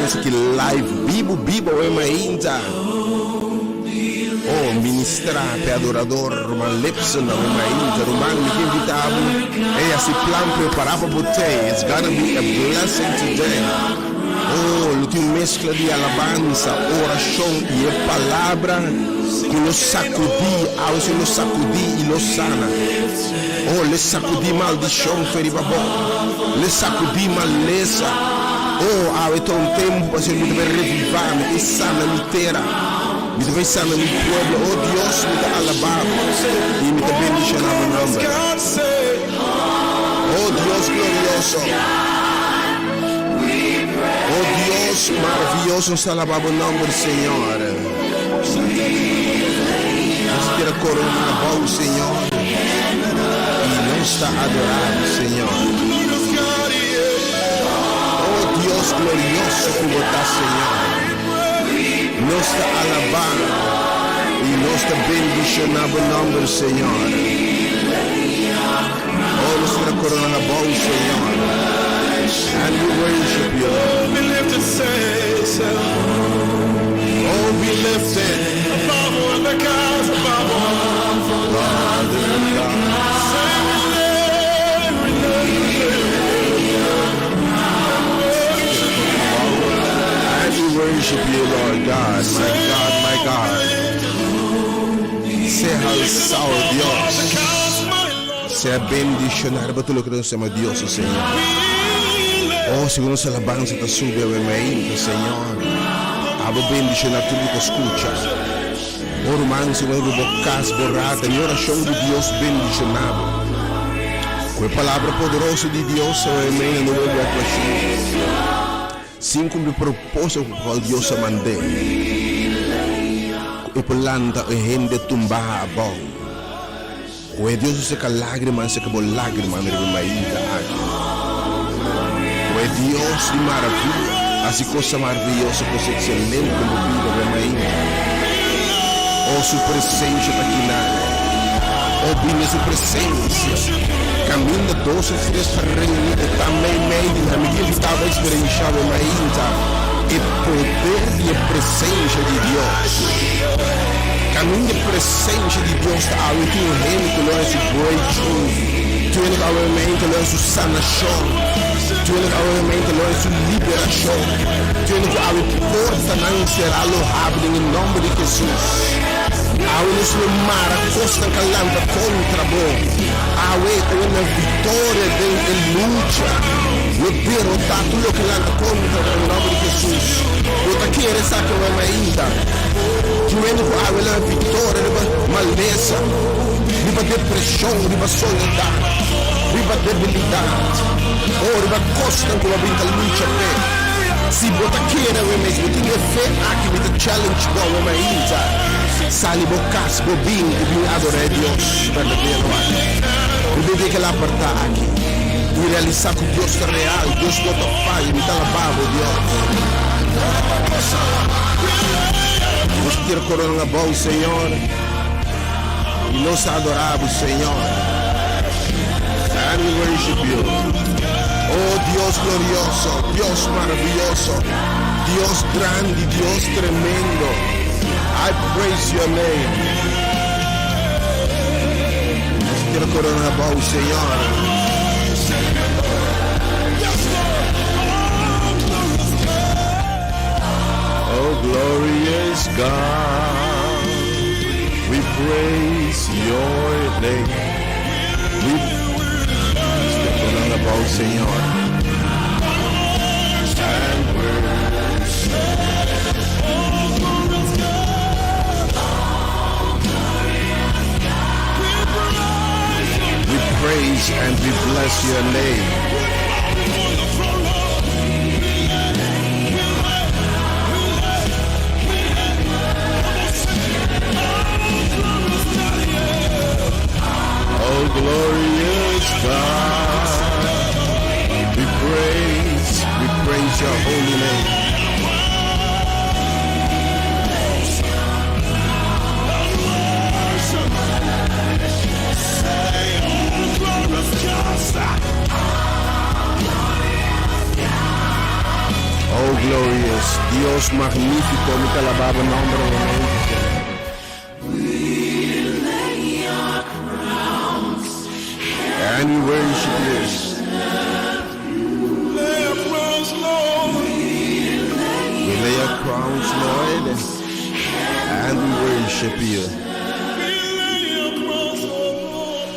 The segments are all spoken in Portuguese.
Pensa que live bibo é uma inta. Oh, ministrar per adorador Roman Lipson, Roman Inter, Roman que invitavo. E esse plan preparado para você. It's gonna be a blessing today. Oh, l'ultima mescla di alabanza, orazione e palabra che lo sacudì, se lo sacudì e lo sana. Oh, le sacudì maldizione feriva boh, le sacudì malesa. Oh, avete un tempo per revivare e sana l'intera. Mi deve sana il pueblo, oh Dios, mi da alabado y mi da bendicionado nombre. Oh Dios glorioso. Oh Dios maravilloso, está alabado el nombre, Señor. Nos quiere coronar la voz, Señor, y no está adorado, Señor. Oh Dios glorioso, como está, Señor. Nos está alabando y nos está bendicionando el nombre, Señor. Oh, nos está coronando la voz, Señor. And we worship you. Be lifted, say, oh, be lifted above all the gods, above all the gods. And we worship you, Lord God, my God, my God. Sea alzado Dios. Sea bendicionado por todo lo que nos llama Dios, Señor. Oh, segundo se alabanza te sube a verme, Señor. Abo bendicionar tudo que escucha. Oh, hermano, se vuelve bocas borrada y oración de Dios bendicionado. Con palabra poderosa de Dios, amén, no vuelve a cuestionar. Sin cumplir propósito con cual Dios mandé. E planta e gente tumba a bom. O Deus seca lágrimas, seca por lágrimas, na minha ilha aqui. O Deus de maravilha, assim coisa maravilhosa, coisa excelente como vida da minha ilha. Oh, sua presença está aqui na. Oh, bem, sua presença. Caminha 12 dias para reunir também meio na medida que estava experienciando a minha ilha. E poder e a presença de Deus. Caminho de presença de Deus está ali, tu reino que não é o breakthrough, tu é realmente não é o sanação, tu é realmente não é o liberação, tu é a porta não será rápido em nome de Jesus. A nos mar a costa calanta contra bom, a uma vitória de luta. Eu derrotar tudo que anda contra o nome de Jesus. Eu aqui era essa que eu ainda. Tu vendo com a vitória, maldeza, riba depressão, riba soledade, riba debilidade. Oh, riba costa com a vida luta pé. Se você quer o mesmo, tem fé aqui with the challenge com o ainda. Sali bocas bobinho, bobinho adorar Deus verdadeiro. Eu devia que lá apertar aqui. E realizar que Deus é real, Deus bota falha, me dá la babo, Deus. Nós queremos coronar na boa, Senhor. E nós adoramos, Senhor. And we worship you. Oh, Deus glorioso, Deus maravilhoso, Deus grande, Deus tremendo. I praise your name. Nós queremos coronar na boa, Senhor. Oh, glorious God, we praise your name. We step on about Señor. And we praise and we bless your name. Oh, glorious God, we praise your holy name. Oh, glorious, Dios magnífico, mi te alababa el nombre de and we worship you. Lay our crowns, Lord. We lay our crowns, Lord, and we worship you. We lay our crowns, Lord.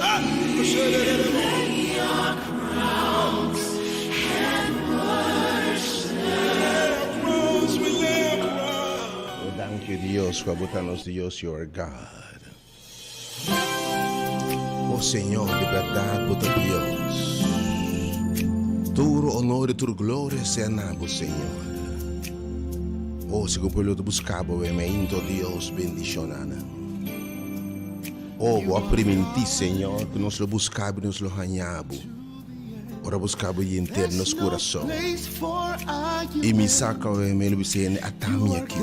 We lay our crowns and worship. We lay our crowns. Oh, thank you, Dios, Cabutanos Dios, you are God. Oh Señor, de verdad, puta Dios. Tu honor e tu glória sean a vos, Señor. Oh, se como pueblo te buscaba, vemente, oh Dios, bendición, Ana. Oh, voy a permitir, Señor, que nos lo buscaba y nos lo hallaba. Ora buscaba y entero nos corazón. Y mi saca, me lo dice, atame aquí.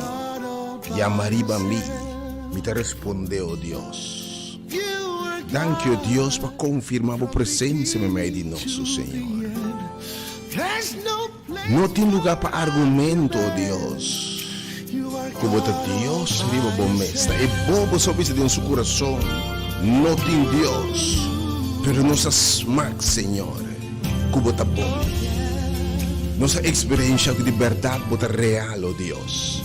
Llamaría a mí, me te responde, oh Dios. Thank you, Dios, para confirmar a presença no meio de nosso Senhor. Não tem lugar para argumento, oh Deus. Como Deus, riba bom mestre. É bobo só pensa dentro do seu coração. Não tem Deus. Pero nossas max, Senhor, como tá bom. Nossa experiência de verdade bota real, oh Deus.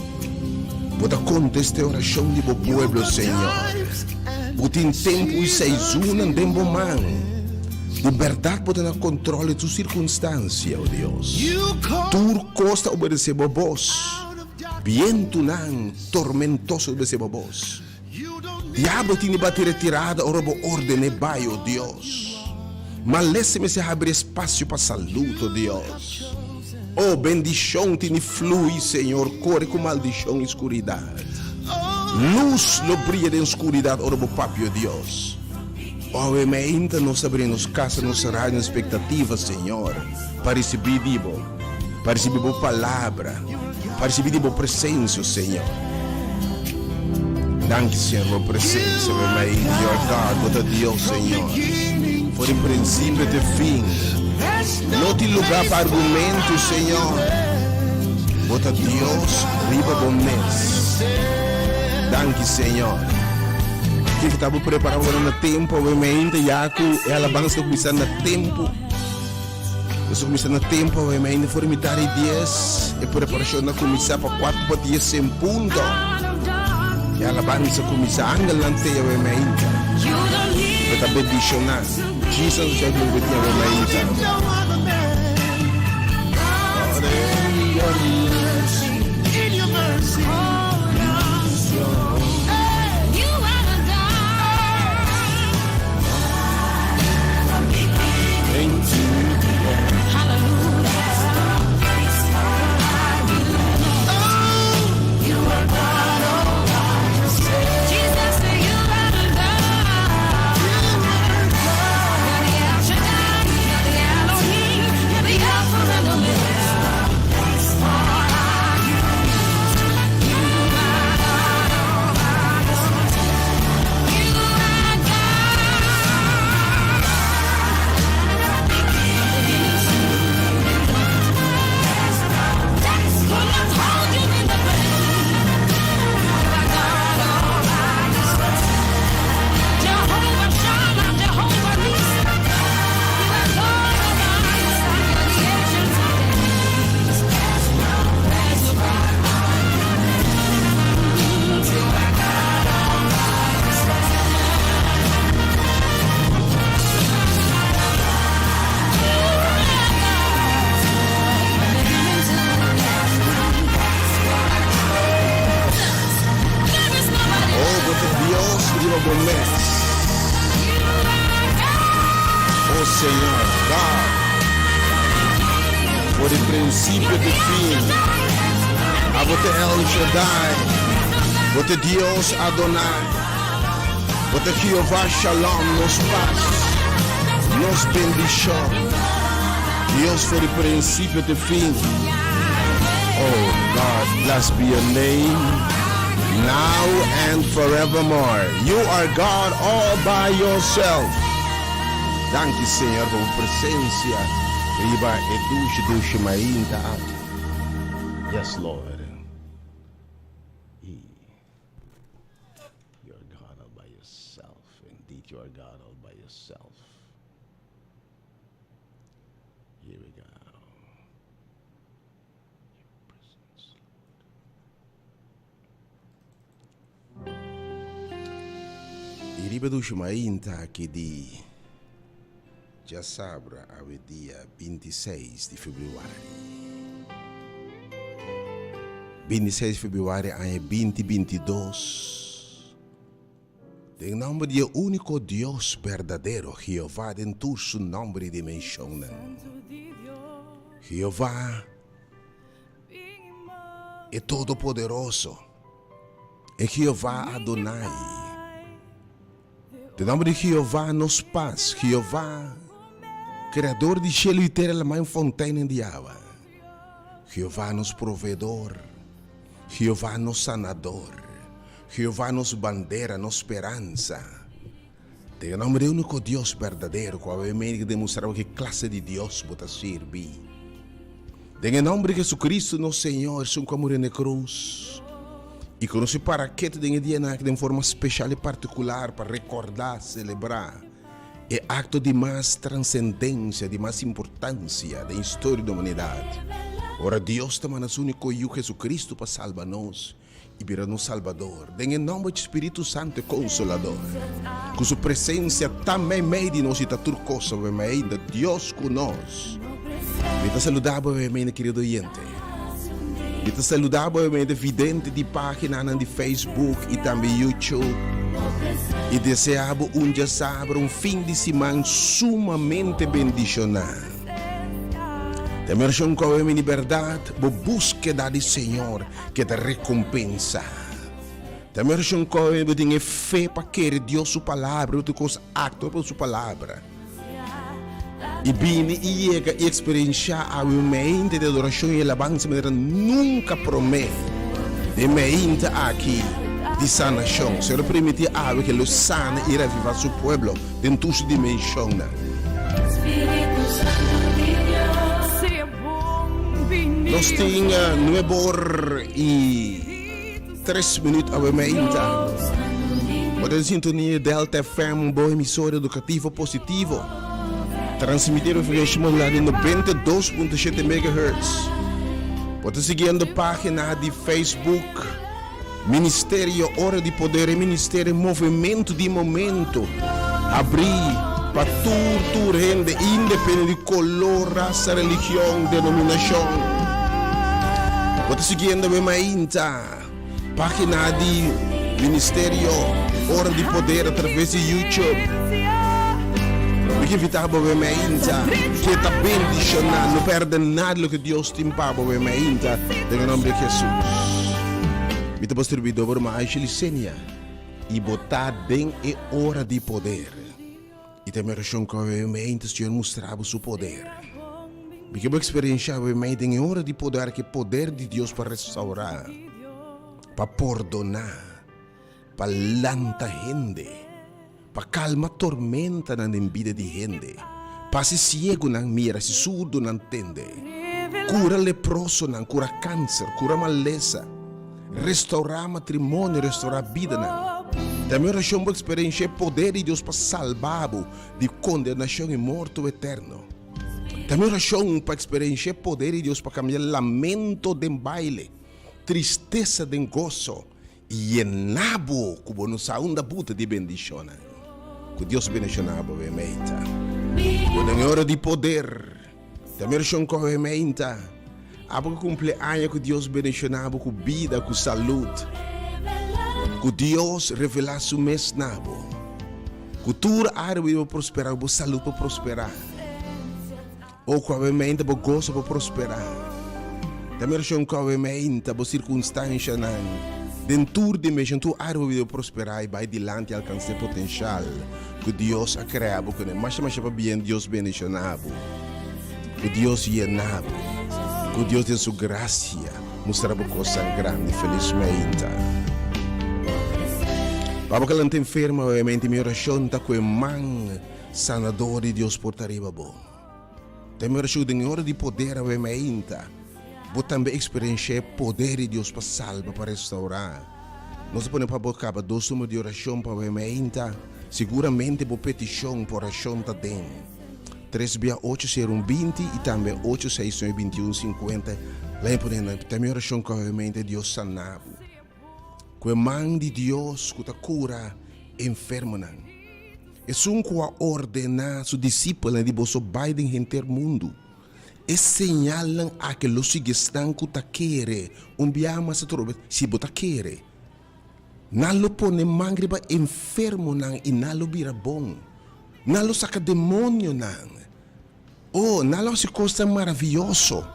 Bota conteste a oração de bo pueblo, Senhor. Butin tempo e seizuna tempo man. De verdade pode na controle tu circunstância, oh Deus. Tu costa obedecer a voz. Viento nan tormentoso obedecer a voz. Diabo te bater retirada ora bo ordem vai, oh Deus. Malesse-me se abre espaço para saúde, oh Deus. Oh, bendição te flui, Senhor, corre com maldição e escuridade. Luz não brilha na escuridade, ora bo papi, oh Deus. Obviamente nós abrimos casa, nós seremos expectativas, Senhor, para receber dibo, para receber boa palavra, para receber boa presença, Senhor. Danke, Senhor, boa presença, meu Your God, bota Deus, Senhor. For em princípio e fim. Não tem lugar para argumentos, Senhor. Bota Deus, riba bom mês. Danke, Senhor. Que estava preparado agora no tempo, obviamente, já que ela vai começar no tempo. Nós começamos no tempo, obviamente, for imitar 10 e preparação na começar para 4 para 10 em ponto. E ela vai começar angelante, obviamente. Para bendicionar. Jesus já viu o que obviamente. In your mercy. Oh Senhor, God, por el princípio de fim, a você El Shaddai, você Deus Adonai, você Jeová Shalom, nos paz, nos bendição, Deus por el princípio de fim. Oh God, blessed be your name, now and forevermore. You are God all by yourself. Danke, Senhor, por presença. Riba eduche mainta. Yes, Lord. You're God all by yourself. Indeed, you are God all by yourself. Here we go. E ripetuto mainta che di già sabrà a dia 26 di febbraio. 26 de fevereiro ano 2022. Em nome do único Deus verdadeiro, Jeová, em todo seu nome e dimensão. Jeová é todo poderoso. É Jeová Adonai. Em nome de Jeová nos paz. Jeová, criador de cielo e terra, a mãe fontaine de água. Jeová nos provedor. Jeová nos sanador, Jeová nos bandeira, nos esperança. Em nome do único Deus verdadeiro, qual é o meio que demonstrar que classe de Deus pode servir. Em nome de Jesus Cristo, nosso Senhor, são como na cruz. E com esse paraquete de dia de forma especial e particular para recordar, celebrar. É acto de mais transcendência, de mais importância da história da humanidade. Ora, Deus está mandando o único Jesus Cristo para salvar-nos e virar-nos Salvador. Em nome do Espírito Santo e Consolador. Com sua presença também meio de nós e está tudo coisa, ainda Deus conosco. Me está saludando, meu querido oyente. Me está saludando, meu vidente de página de Facebook e também YouTube. E deseavo dia sábado, fim de semana sumamente bendicionado. Também acham que é liberdade, a búsqueda do Senhor que te recompensa. Também acham que é fé para querer Deus sua palavra, para os actos para sua palavra. E vem e chega e experienciar a mente de adoração e alabança, mas nunca promete de mente aqui de sanação. Se ele permitir a que ele sana e reviva seu povo em todas as dimensões. Nós temos 9h03 a meia. Pode sintonia Delta FM, uma boa emissora educativa positiva. Transmitir o frequência modulada em 92.7 MHz. Pode seguir a página de Facebook Ministério Hora de Poder e Ministério Movimento de Momento. Abrir para tudo rende, independente de cor, raça, religião, denominação. Pode seguir a página de Ministério Hora de Poder através de YouTube. Porque evitar que está bendicionado, não perde nada do que Deus tem para você, em nome de Jesus. Me está distribuído por uma licência e botar bem é hora de poder. E também acham que o Senhor mostrava o seu poder. Porque eu experienciar o em hora de poder, que poder de Deus para restaurar, para perdonar, para lantar gente, para calmar tormenta na vida de gente, para se cego não mira, se surdo não entende, cura leproso não, cura câncer, cura maleza, restaurar matrimônio, restaurar vida não. Também eu achei uma experiência poder de Deus para salvar-o de condenação e morte eterno. Também eu achei para experiência poder de Deus para cambiar lamento de baile, tristeza de gozo e enabo como nos segunda buta de bendição. Que Deus bendicionava a meita. Quando é hora de poder, também eu achei que a meita, há que cumpleaños que Deus bendicionava com vida, com saúde. Que Deus revelar seu mês nabo. Que tudo árvore para prosperar, que saúde para prosperar. Ou com a mente para gozo para prosperar. Também acham que a mente para circunstância não. Dentro de mim, tu árvore para prosperar e vai adiante e alcançar potencial que Deus ha criado. Mas para bem Deus bendicionado. Que Deus llenado. Que Deus de sua graça mostrava coisa grande, felizmente. Para que ela não enferma, obviamente, minha oração está com a mão sanador de Deus por arriba. Tem oração de hora de poder, obviamente. Vou também experienciar o poder de Deus para salvar, para restaurar. Nós podemos para bocar dois números de oração para o ainda. Seguramente vou petição por oração também. 3680120 e também 8612150. Lembra também oração com o mente Deus sanado. Com a mão de Deus que cura enfermo não. É um que ordena su discípulos de você Biden em ter mundo. E señalan a que los estão que quer biama se trova se bota quer. Nalo pone mangriba enfermo nan e nalo bira bom. Nalo saca demônio nan. Oh, nalo se costa maravilhoso.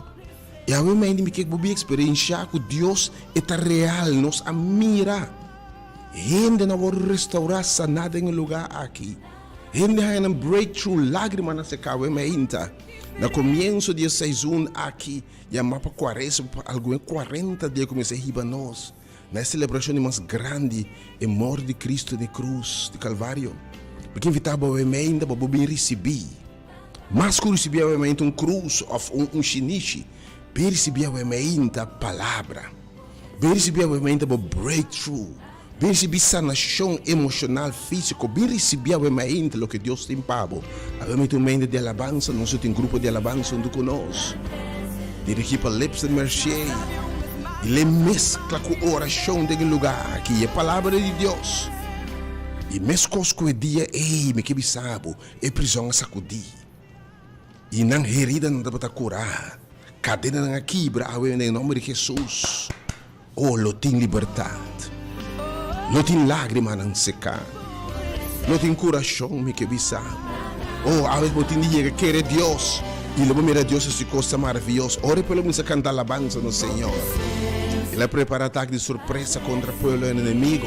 E a mim me que bobi experiência que Deus é real, nos admira. Gente não vai restaurar sanada em lugar aqui. Gente hay um breakthrough, lágrima na secawe me inta. No comienzo de sezon aqui, já mapa 40 dias comecei a riba nós. Na celebração mais grande, é morte de Cristo de cruz, de Calvário. Porque invitava o ainda para bem receber. Mas que recebia o ainda cruz, ou shinichi, bem recebia o ainda palavra. Bem recebia o ainda breakthrough. Bem receber sanação emocional, físico. Bem recebia o ainda o que Deus tem pago. Havemos um mente de alabança, nós temos um grupo de alabança onde conosco. Dirigir para Lips de Mercier. Ele mescla com a oração de lugar aqui, é a palavra de Deus. E mesmo com o dia, me que bisabo, é prisão a sacudir. E não herida não dá para curar. Cadena não quebra, em nome de Jesus. Oh, lo tem liberdade. Lo tem lágrima não secar. Lo tem coração, me que bisabo. Oh, a vez botin dia que quer Deus. E logo mira Deus essa coisa maravilhosa. Ore pelo menos a cantar alabança no Senhor. Ele prepara ataque de surpresa contra o povo inimigo.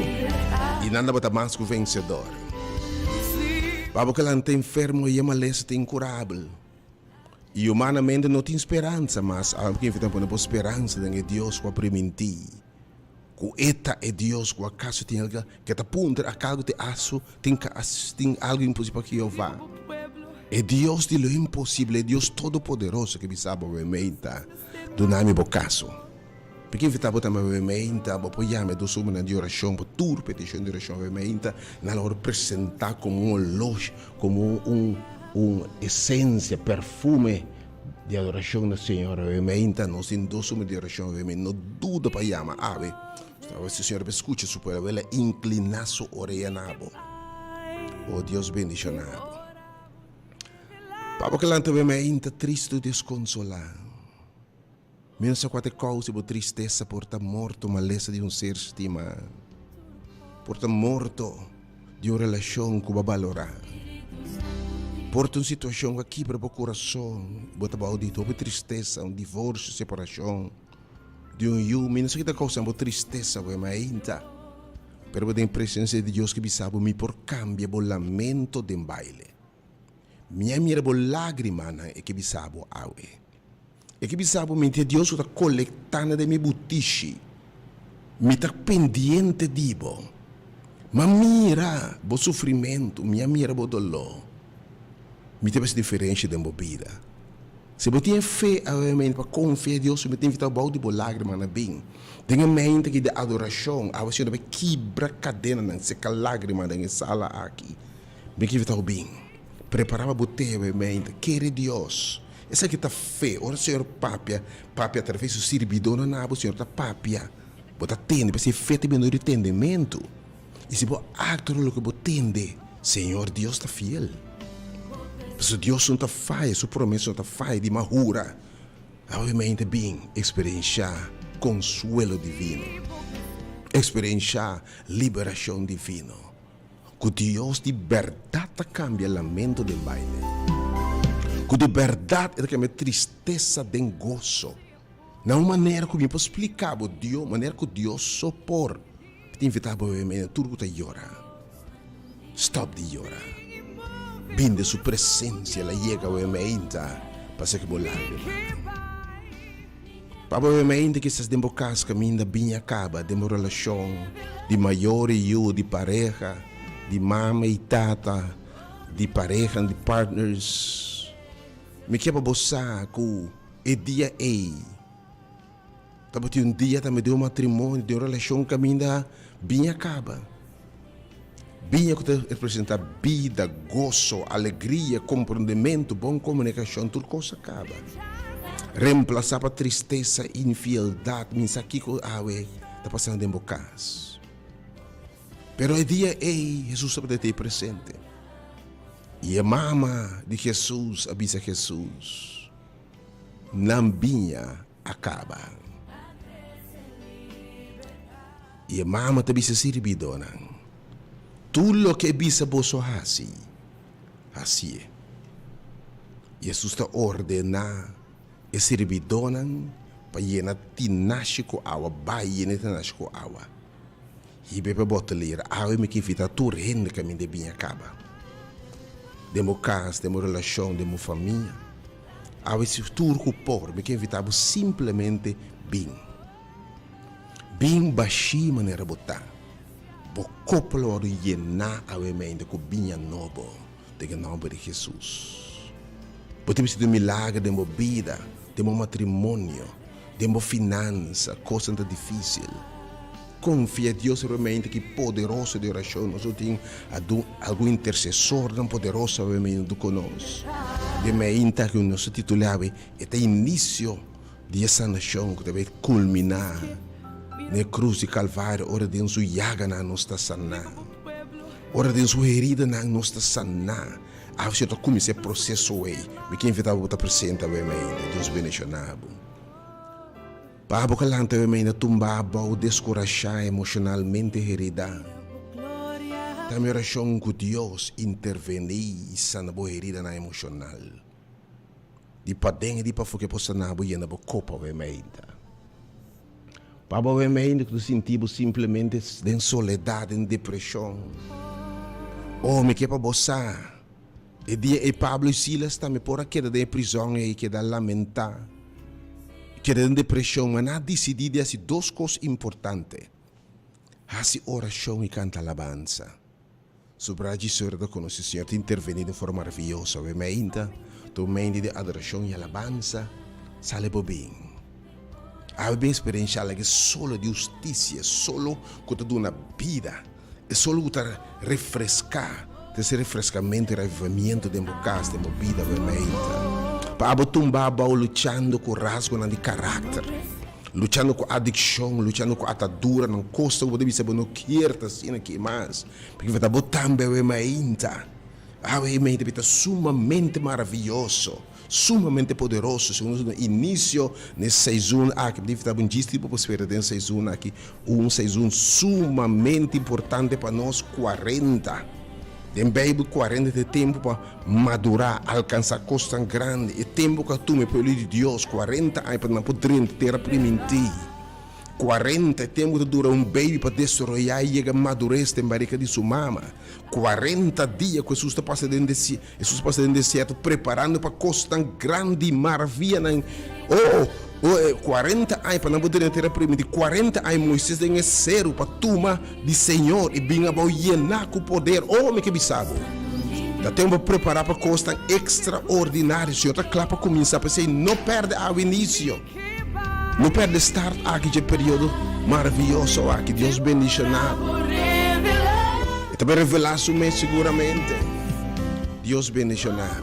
E nada bota mais que o vencedor. Babo que ele está enfermo e a maleza está incurável. E humanamente não tem esperança, mas alguém tem uma esperança em Deus que permitir. Que eta é Deus que acaso tem algo que está aponta a algo de aço, tem algo impossível que eu vá. É Deus de lo impossível, é Deus todo-poderoso que me sabe o emenda do nome do caso. Porque invitava também o emenda, apoiar-me do sumo de oração, por toda petição de oração o emenda, na hora apresentar como loja, como essência, perfume de adoração do Senhor o emenda, nós em do sumo de oração o emenda, não duda para chamar, ave. Se o Senhor escuta su pueblo, ele inclinar su orelha nabo. Oh Deus bendicionado. Papa que lá também me ainda triste e desconsolado. Menos se quatro causa por tristeza por estar morto maleza de ser estimado. Por estar morto de uma relação que vai valorar. Por uma situação que quebra o coração, bota para audito, por tristeza, divórcio, separação. De menos que causa por tristeza, mas ainda. Pero a presença de Deus que me sabe me por cambia o lamento de baile. Minha mira bo lágrima é que bisabo awe. É que bisabo mente Deus está coletando de mi butiche. Me está pendiente de bo. Mas mira bo sofrimento, minha mira bo dolor. Me tem essa diferença de vida. Se você tem fé, para confiar em Deus, você tem que estar balde bo lágrima na bem. Tenha mente que de adoração, a você não vai quebrar cadena, não seca lágrima na sala aqui. Bem que está bem. Preparava botella mente, quer Deus. Essa aqui está fé. Ora, Senhor, papia através do servidor, não o Senhor está papia. Bota tende, para ser fé também no entendimento. E se você actor o que você tende, Senhor, Deus está fiel. Se Deus não está falha, sua promessa não está falha de mahura. Obviamente, bem, experienciar consuelo divino. Experienciar liberação divina. Que Deus de verdade cambia o lamento do baile. Que de verdade ele cambia a tristeza de gozo. Na maneira que eu posso explicar a Deus, maneira que Deus sopor. Te invitava a mim, tudo que llora. Stop de llorar. Binde sua presença, ela chega a mim, para ser que vou lágrima. Para a mim, que essas dembocas caminham bem acaba, de uma relação de maior e eu, de pareja, de mama e tata, de pareja, de partners. Me quer para você que é dia Tapi dia também de um matrimônio, de uma relação que ainda bem acaba. Bem que representa vida, gozo, alegria, compreendimento, boa comunicação, tudo coisa acaba. Reemplaçar para tristeza, infidelidade, mensagem que está passando em bocas. Pero o dia Jesus sabe ter presente. E a mama de Jesus avisa Jesus. Não vinha acaba. E a mama te bisa servido nang. Tudo que bisa boso assim é. Jesus te ordena e servido nang para llenar tinashi ko awa, bayi ni tinashi ko awa. Hibe pa botelir, awa me kifita tur rende kami de bem acaba. Demo casa, demo relação, demo família. Awa se tur ko por, me kifita simplesmente bem. Bem baixi maneira botar. Bo coplo oro llenar awa me ainda ko binha nobo, de nome de Jesus. Pode ser um milagre de uma vida, de um matrimônio, de uma finança, coisa tão difícil. Confia em Deus realmente que poderoso de oração. Nós temos algum intercessor tão poderoso realmente conosco. De meinta que nós titulava é início de essa nação que deve culminar na cruz de Calvário, hora de sua llaga na nossa sana, hora de sua herida na nossa sana. A você está com esse processo aí, me quem invitava a estar presente realmente, Deus bendicionado. Para a calanta realmente tumbava ou descorajar emocionalmente herida. Também oração com Deus intervenir sana boa herida na emocional. De padeng de para que possa na boa na boa copa realmente. Para realmente que tu sentimos simplesmente em soledade, em depressão. Oh, me que para boçar. E Pablo e Silas também por aqui da prisão e que da lamentar. Que da depressão, mas não decidido assim duas coisas importantes. Assim oração e canta alabança. Sobre a Jesus da conosco, o Senhor te intervenir de forma maravilhosa. Obviamente, tu mente de adoração e alabança, sale bem. Há bem experiência que solo de justiça, solo que te dá uma vida, é solo que te refrescar. Esse refrescamento e revivimento de uma casa, de uma vida vermelha. Para tumbar, lutando com rasgo de caráter, lutando com adicção, lutando com atadura, não custa, você deve saber, não quer, assim, que mais. Porque você botar também vermelha. A vermelha é sumamente maravilhoso, sumamente poderoso. Segundo o início nesse season aqui, deve estar bem distribuído para esperar desse season aqui, season sumamente importante para nós, 40. Tem Bíblia 40 de tempo para madurar, alcançar coisas tão grandes. E tempo que tu me pelo de Deus, 40 anos para não poder ter primentir. 40 tempo que dura baby para desarrollar e chegar a madurez em barriga de sua mama. 40 dias que Jesus está passando dentro deserto, preparando para coisas tão grandes e maravilhosas. 40 anos para não poder ter primentir. 40 anos Moisés tem zero para tomar de Senhor e bem a llenar com poder. Me que bisabo. Dá tempo para preparar para coisas tão extraordinárias. O Senhor está claro para começar, para ser não perde ao início. Não perde start aqui de período maravilhoso aqui. Deus bendicionado. E também revelar seu mês seguramente. Deus bendicionado.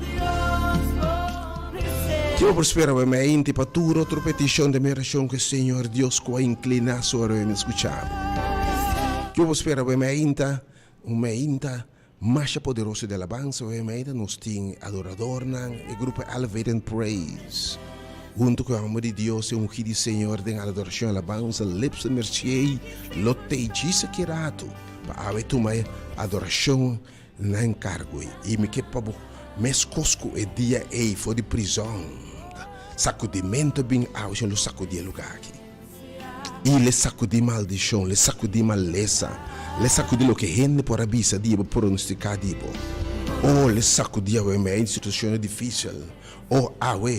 Eu prospero a minha mente para toda outra petição de minha oração que o Senhor Deus vai inclinar sobre me escuchar. Eu prospero a minha mente mais poderosa de alabança, a minha mente nós temos adorador e grupo Elevated Praise. Junto com o amor de Deus e um de Senhor de adoração e alabança, lips de merciei, lotei disso que rato, para haver uma adoração na encargo. E me que para mes cosco e dia foi de prisão. Sacudimento bem ao chão, sacudir lugar aqui. E le sacudir maldição, le sacudir maleza, le sacudir o que rende por abisa dia por pronosticar dibo. Le sacudir a minha situação difícil.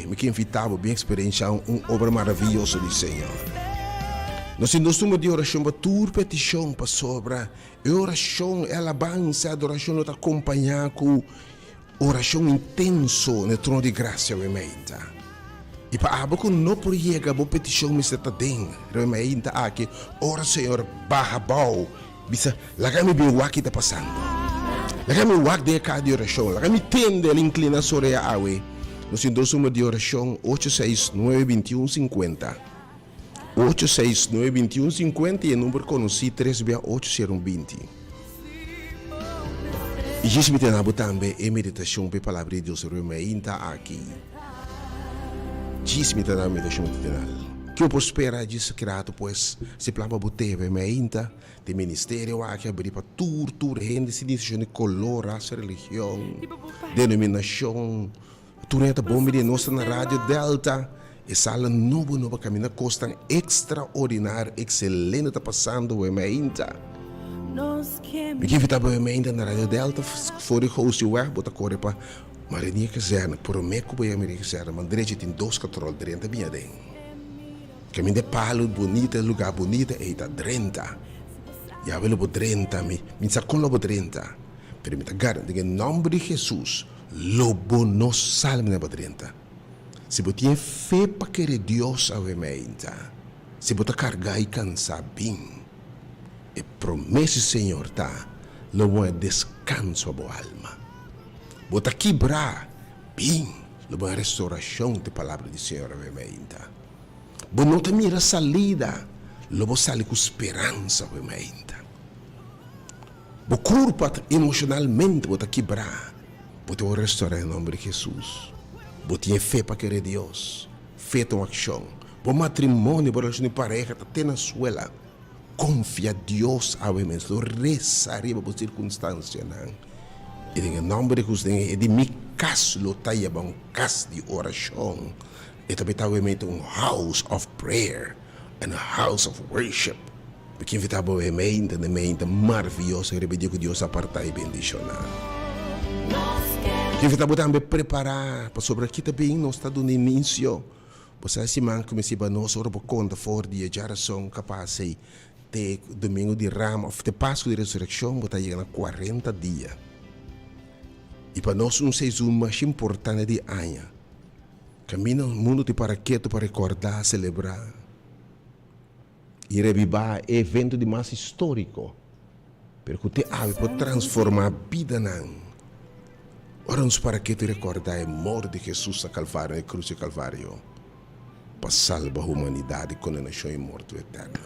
Me que invitava bem experienciar obra maravilhosa do Senhor. Nós temos de oração para tua petição para sobra. Oração, alabança, adoração nos acompanhar com oração intenso no trono de graça, E para abo com no proiega bo petição me seta ding. Remainta aqui, ora Senhor bahabau. Bisa lagami bin waki tá passando. Lagami wak de cada de oração. Lagami tende a inclinação a awe. Nos indosuma de oração 8692150. 8692150 e o número conheci 36820. E diz-me também a meditação para a palavra de Deus remainta aqui. Diz-me também a meditação que eu posso esperar disso criado, pois se plama boteve remainta de ministério aqui abrir para tur rende se diz de color, raça, religião, denominação, tureta bomba de nossa na rádio Delta. E sala novo caminho costa extraordinário, excelente está passando o remainta. Me que está bem na rádio Delta, fora o host web, bota corre para Marinha Caserna, por o meco para Marinha Caserna, mas direito tem 2 controle dentro da minha den. Caminho de palo bonito, lugar bonito, e está 30. E a velo por 30, me sacou lobo 30. Pero me garanto que em nome de Jesus, lobo não salme na 30. Se você tem fé para querer Deus ao rementa, se você carregar e cansar bem, e promessa Senhor tá, logo é descanso a boa alma. Você quebrar bem, logo é restauração da palavra do Senhor ao rementa. Você não te mira salida, logo sale com esperança ao rementa. Você corpo emocionalmente, você quebrar, você vai restaurar em nome de Jesus. Você tem fé para querer Deus, fé em ação. Bom matrimônio, bom relação de pareja, está na suela. Confia Deus ao menos, reza arriba por circunstância. E em nome de Jesus, e de mi caso, lo taia bom casa de oração. E também está um house of prayer, and a house of worship. Porque invitava o mente maravilhoso, e repetir que Deus aparta e bendicionar. Que você também preparar para sobre aqui também nós estamos no início. Você se manca comecei a nós ora por conta for dia já são capazes de domingo de Ramos, de Páscoa de ressurreição, botar chegando a 40 dias. E para nós um season mais importante de ano. Caminho no mundo de paraquedo para recordar, celebrar e revivar evento de mais histórico. Porque te pode transformar a vida não. Oramos para que te recordar a morte de Jesus a Calvário, na cruz de Calvário, para salvar a humanidade de condenação e morte eterna.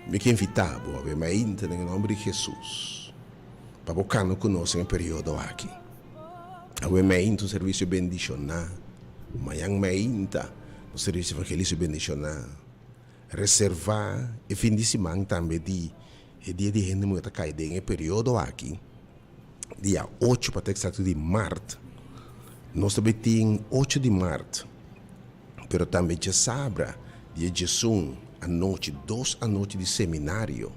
Me que invitava a ver mais ainda em nome de Jesus, para buscar conosco em período aqui. A ver mais ainda o serviço bendicionar, mas mais ainda o serviço evangelístico bendicionar, reservar e fim de semana também de dia de gente muito caída em período aqui. Dia 8 para exato de março. Nós também temos 8 de março. Mas também já sabe, dia 18 à noite, 2 à noite de seminário.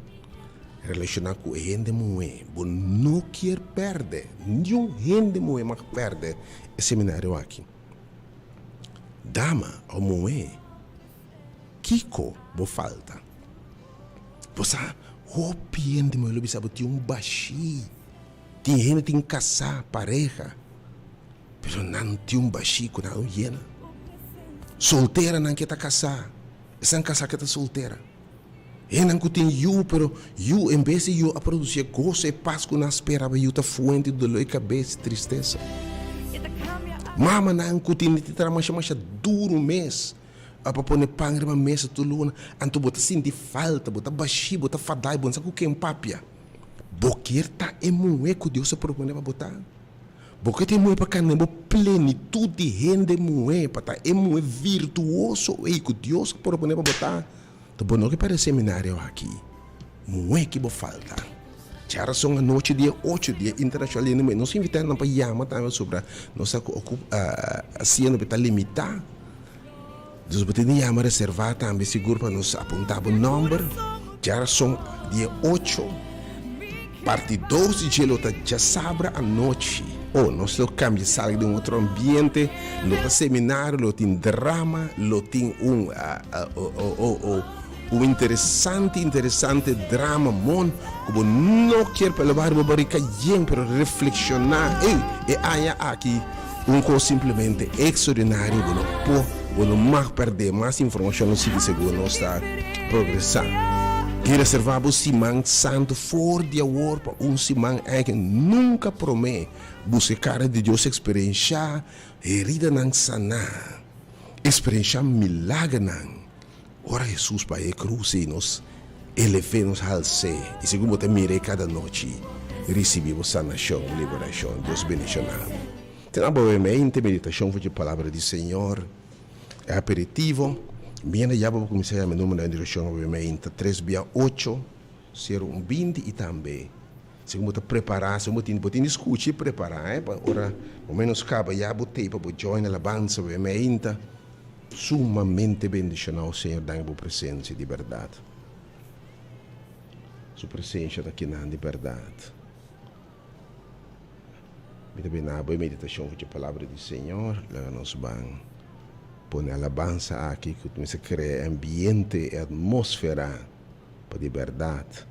Relacionado com gente moe. Você não quer perder. Nenhum gente moe mas perde o seminário aqui. Dama ou moe. Kiko, você falta. Você gente moe, você sabe, tem baixinho. Tem gente que tem que casar, pareja, mas não tem baxico, não hiena. Solteira não quer casar, essa casar que está solteira. E não tem eu, pero eu, em vez de eu a produzir gozo e paz que não esperava, eu está fuente de dor e cabeça e tristeza. Mama não tem que ter mais duro mês, para pôr pão na mesa, tudo, anto bota sentir falta, bota baixi, bota fadai, bota com quem papia. Porque está emoe que Deus se propõe para botar. Porque tem emoe para canem, plenitude de rende emoe para estar emoe virtuoso e que Deus se propõe para botar. Então, bom, não que para seminário aqui, moe que falta. Já são a noite dia 8 dia internacional, nós invitamos para chamar também sobre nossa ciência para limitar. Deus vai ter que chamar reservar também seguro para nos apontar o número. Já são dia 8. Parte 12 de luta já sabe a noite. Nós cambia de um outro ambiente, luta seminário, luta em drama, luta em um interessante drama, como não quer para levar uma barrica para reflexionar. E aí aqui, um coisa simplesmente extraordinário, não mais perder mais informação se que segundo não está progressando. E reservamos Simão Santo for de amor para Simão que nunca promete buscar cara de Deus experienciar herida não sanar, experienciar milagre não. Ora Jesus para a cruz e nos elevemos ao céu e segundo te mire cada noite recebemos sanação, liberação. Deus bendicionado. Temos brevemente meditação com a palavra do Senhor. É aperitivo. Viene já para começar a meu número de direção obviamente 368 0120 e também segundo te preparar, segundo te escutar e preparar, para ora ao menos acaba já botei para join a alabança obviamente. Sumamente bendicionado, Senhor, dá a presença de verdade. Sua presença aqui na de verdade. Muito bem, na boa meditação com a palavra do Senhor, lá nós vamos pôr a alabança aqui, que você cria ambiente e atmosfera para de verdade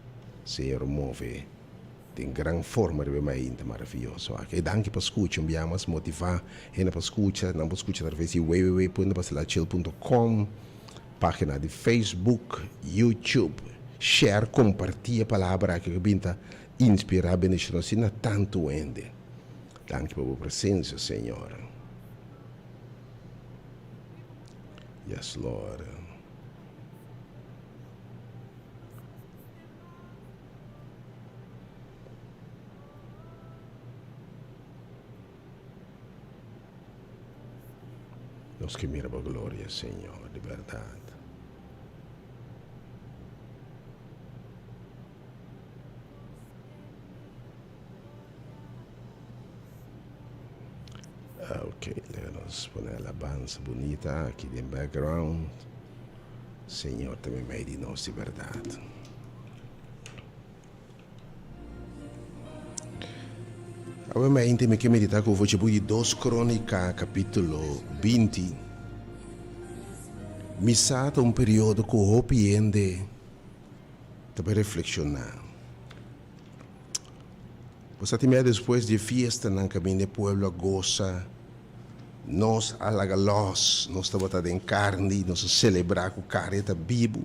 se move de grande forma realmente maravilhoso. E danke para escutar, enviamos motivar, ainda para escutar, não para escutar através de www.basilachil.com, página de Facebook, YouTube, share, compartilha a palavra que pinta inspirar, bendicionar, se não tanto ainda. Danke para a presença, Senhor. Yes, Lord. Nos que mira para a glória, Senhor, de verdade. Ok, vamos pôr a alabança bonita aqui no background. Senhor, também meio de nós de verdade. Ovviamente mi che medita con voce di 2 Cronica capitolo 20 mi stato un periodo che ho piende per riflexionar. Passati meses depois de fiesta na caminho do pueblo goza, nós alagalos, nós estamos em carne, nós celebrar com cara da Bíblia.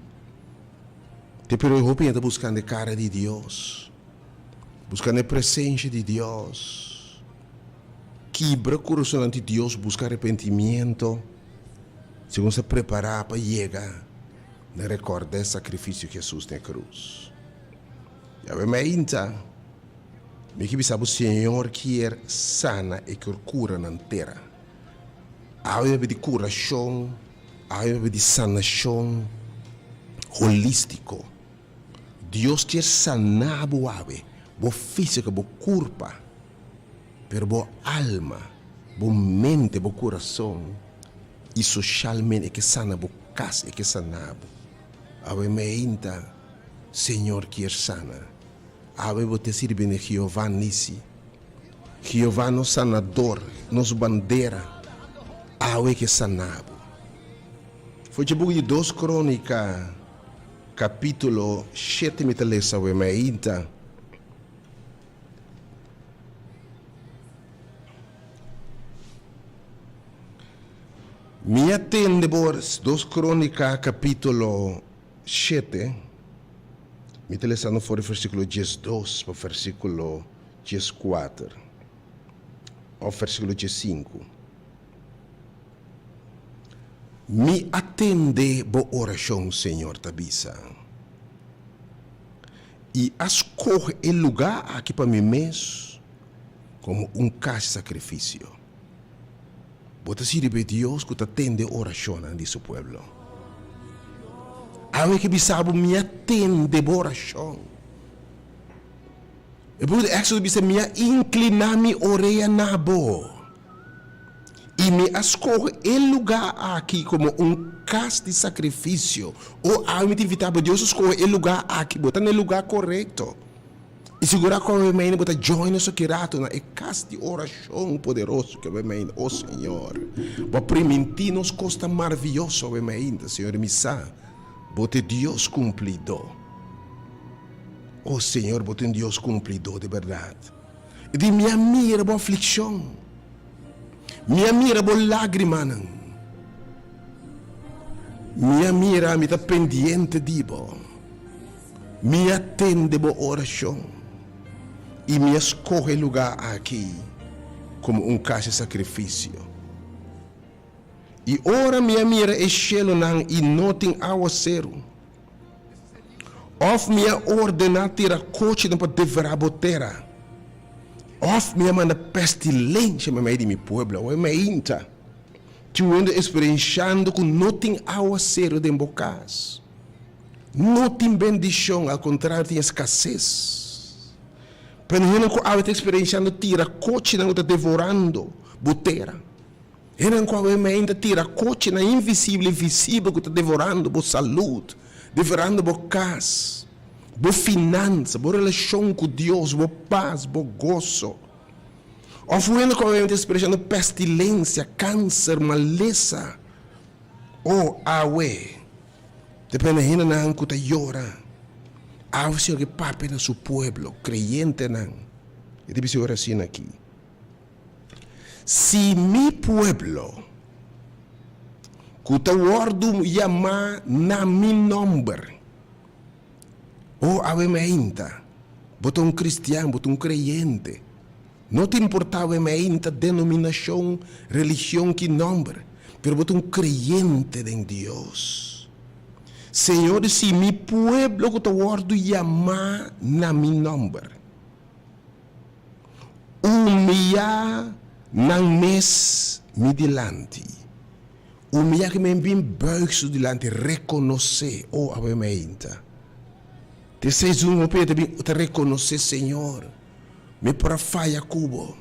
Pero eu piende buscando a cara de Deus. Buscando a presença de Deus. Quebra o coração de Deus, buscar arrependimento. Se você preparar para chegar, não recordar o sacrifício de Jesus na cruz. E obviamente, me que sabe o Senhor quer sana e que cura na terra. Há de curação, há de sanação holístico. Deus quer sanar o ave. Bo física, bo corpo, pero bo alma, bo mente, bo coração e socialmente é que sana bo casa, é que sana bo. Ave meinta, Senhor quer sana. Ave bo te sirve de Jeová nisi. Jeová no sanador, nos bandeira. Ave que sana bo. Foi de book de 2 Crônica, capítulo 7, me telesa ave meinta. Mi attende por 2 Crônica capítulo 7. Mi telesano fora versículo 12 para versículo 14. Ou versículo 5. Mi attende por oração, Senhor, tabisa. E escolhe o lugar aqui para mim mesmo como casa de sacrifício. Bota sirve Deus que atende oração de seu povo. Awe que bisabo me atende oração. E por isso bisa me inclinar mi orelha na bo. E me escolhe o lugar aqui como casa de sacrifício. Ou a me invitar para Deus escolhe o lugar aqui, bota no lugar correto. E segurar com o meio, bota join nosso quirato na casa de oração poderoso que o meio, oh Senhor. Para permitir nos costa maravilhoso o meio, Senhor, me sabe. Bota Deus cumprido. Oh Senhor, bota Deus cumprido de verdade. E de minha mira boa aflição. Minha mira bo lágrima nang. Minha mira mi tá pendiente de bo. Me atende bo oração. E me escolhe lugar aqui como casa de sacrifício. E ora minha mira é chelo nang e noting awa zero. Of minha ordena tira coche para deverar botera. Of minha manda pestilência me de mi pueblo, o me inta. Que eu ando experienciando com nothing awa zero de embocas. Nothing bendição, ao contrário, tem escassez. Pero eu não estou experienciando tira coche não está devorando botera. Eu não me ainda tira coche na invisível e visível que está devorando bo saúde, devorando bo casa, bo finança, bo relação com Deus, bo paz, bo gozo. Ou fluindo com a expressão pestilência, câncer, maleza, ou awe. Depende na ancuta llora. Awe se que pape na seu pueblo, creyente nan. E deve ser assim aqui. Si mi pueblo, kuta wardu yama na mi nombre, ou awe me inta, botou cristiano, botou creyente. Não te importava a denominação, religião que nombre, pero botou creyente em Deus. Senhor, se mi pueblo que te guardo yama na mi nombre, humilhar nang mes mi dilante, humilhar que me bem buigso dilante, reconhecer, oh, awe me inta. Te seis te reconhecer, Senhor. Me por falha cubo,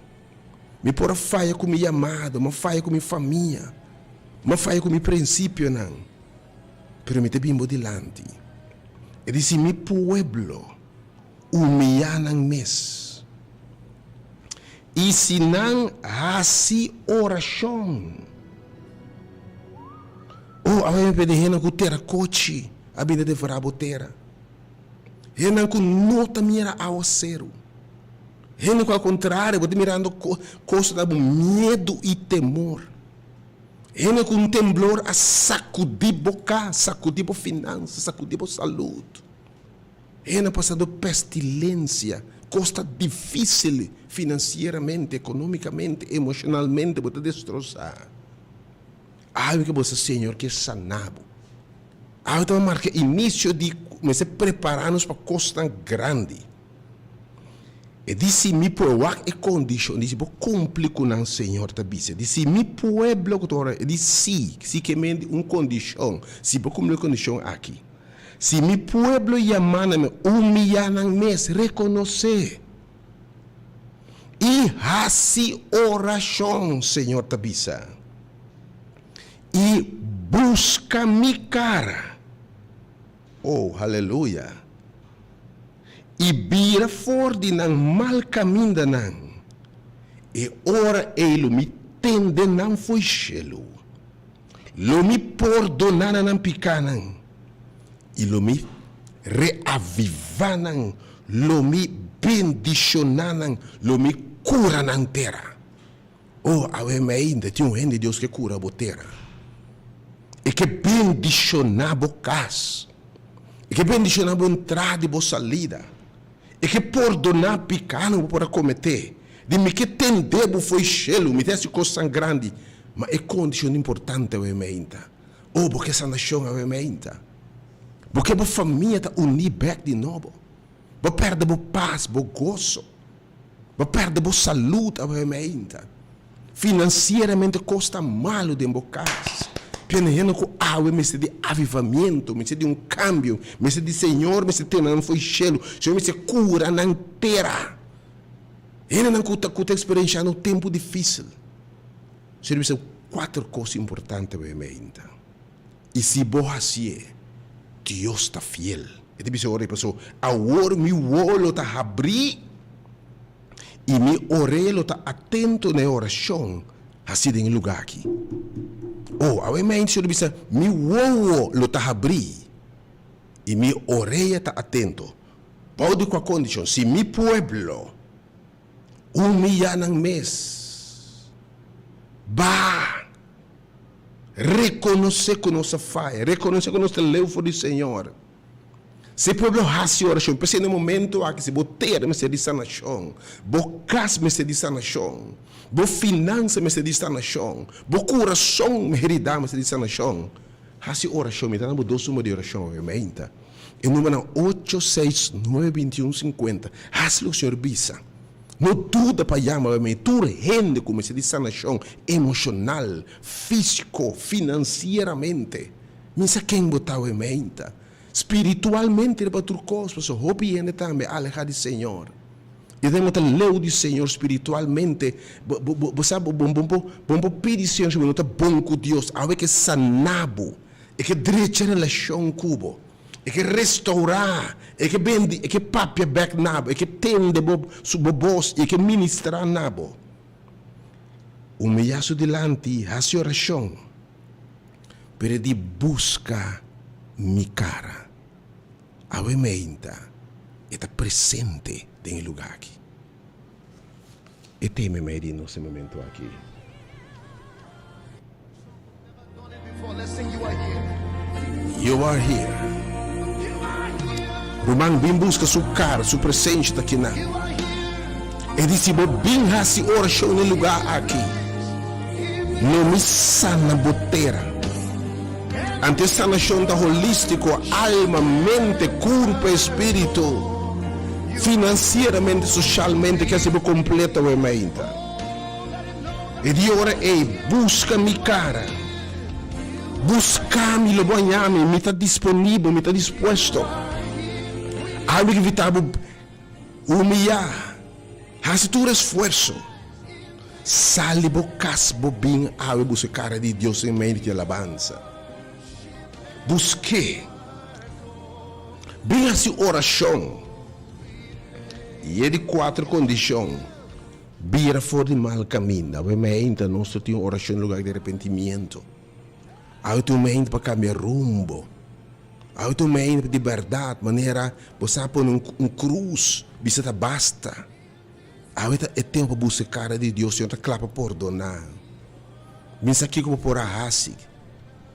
me por falha com minha amada, me falha com minha família, me falha com meu princípio não, pero me te bimbo dilante. E disse mi pueblo humilhar nang mes. E se não assim oração, oh, a me pede rena com terra coche, a vida de farabotera, rena com nota minha ao zero. Rena com ao contrário, vou te mirando coisa da medo e temor. Rena com temblor a sacudir boca, sacudir bo finanças, sacudir bo saúde. Rena passando pestilência, costa difícil financeiramente, economicamente, emocionalmente, vou te destroçar. Algo que você, Senhor, que sanado. Algo que marca início de se preparar-nos para coisa tão grande. E disse mi pueblo e condição, disse bo cumprir com o Senhor tabise. Disse mi pueblo que tora, disse se que me condição, se bo cumprir condição aqui. Se mi pueblo yamana-me humilhar nang mes, reconhecer. E assim oração, Senhor tabisa. E busca mi cara. Oh, aleluia. E vira fora de nang mal caminho da nang. E ora ele me tende nang foi chelo. Lo me perdona nang picanang. E lo me reavivanang. Lo me bendicionanang. Lo me cura nang terra. Oh, awe me ainda tinha um reino de Deus que cura a terra. E que bendicionar a casa. E que bendicionar a entrada e a salida. E que perdonar picano para cometer. De me que tendebo foi chelo, me desse coisa grande. Mas é condição importante a emenda. Oh, porque essa nação a emenda. Porque a família está unida back de novo. Você perde a paz, o gozo. Você perde a saúde a emenda. Financeiramente custa mal de casa. Pianendo com água, me de avivamento, me de cambio, me de Senhor, me de não foi chelo, Senhor me cura na terra. Ele não está experienciando um tempo difícil. Senhor me 4 coisas importantes para mim. E se boa assim é, Deus está fiel. E deve ser a pessoa, agora meu olho está abrir e meu orelha está atento na oração, assim em lugar aqui. Oh, a mente se diz, meu olho lo está abrir e minha orelha está atento. Pode com a condição, se meu pueblo humilhar nang mes, Bah, reconhecer que nossa falha, reconhecer que nós leu for do Senhor. Se o povo faz oração, porque no momento aqui se botar me se de sanação, bo casa me se de sanação, bo finança me se de sanação, bo coração me herida me se de sanação. Faz oração, me dá uma doce de oração, obviamente. E número 8692150, faz o Senhor bisa. Não tudo para chamar, mas tudo rende como se de sanação emocional, físico, financeiramente. Mas quem botar o mente? Espiritualmente, ele bater costas, o hobby ainda também, alejar do Senhor. E temos que ler do Senhor espiritualmente. Você vamos pedir Senhor, não está bom com Deus, há que sanabo, é que direita relação com é que restaurar, é que bendir, é que papia back nabo, é que tende sobre voz, é que ministrar nabo. Humilhar-se delante, a oração, para de busca mi cara. A mente está presente em lugar aqui. E tem medo nesse momento aqui. You are here. Roman bem busca sua cara, sua presença aqui na. E disse, bem hasi oração no lugar aqui. Não me sana boteira. Ante sanação da holístico, alma, mente, corpo, espírito, financeiramente, socialmente, que se completa o mente. E de hora busca mi cara. Busca-me, lo banhame, me está disponível, me está disposto. Algo que evitava humilhar, faz todo esforço. Sale casbo bem, algo busca cara de Deus em meio de alabança. Busque, bem assim oração. E é de 4 condições. Vira fora de mal caminho. Obviamente, nós temos oração no lugar de arrependimento. Há um momento para cambiar rumbo. Há um momento de verdade, maneira você pôr cruz, você tá basta. Há tempo para buscar de Deus, Senhor, clama por perdonar. Mas aqui como por arrasi,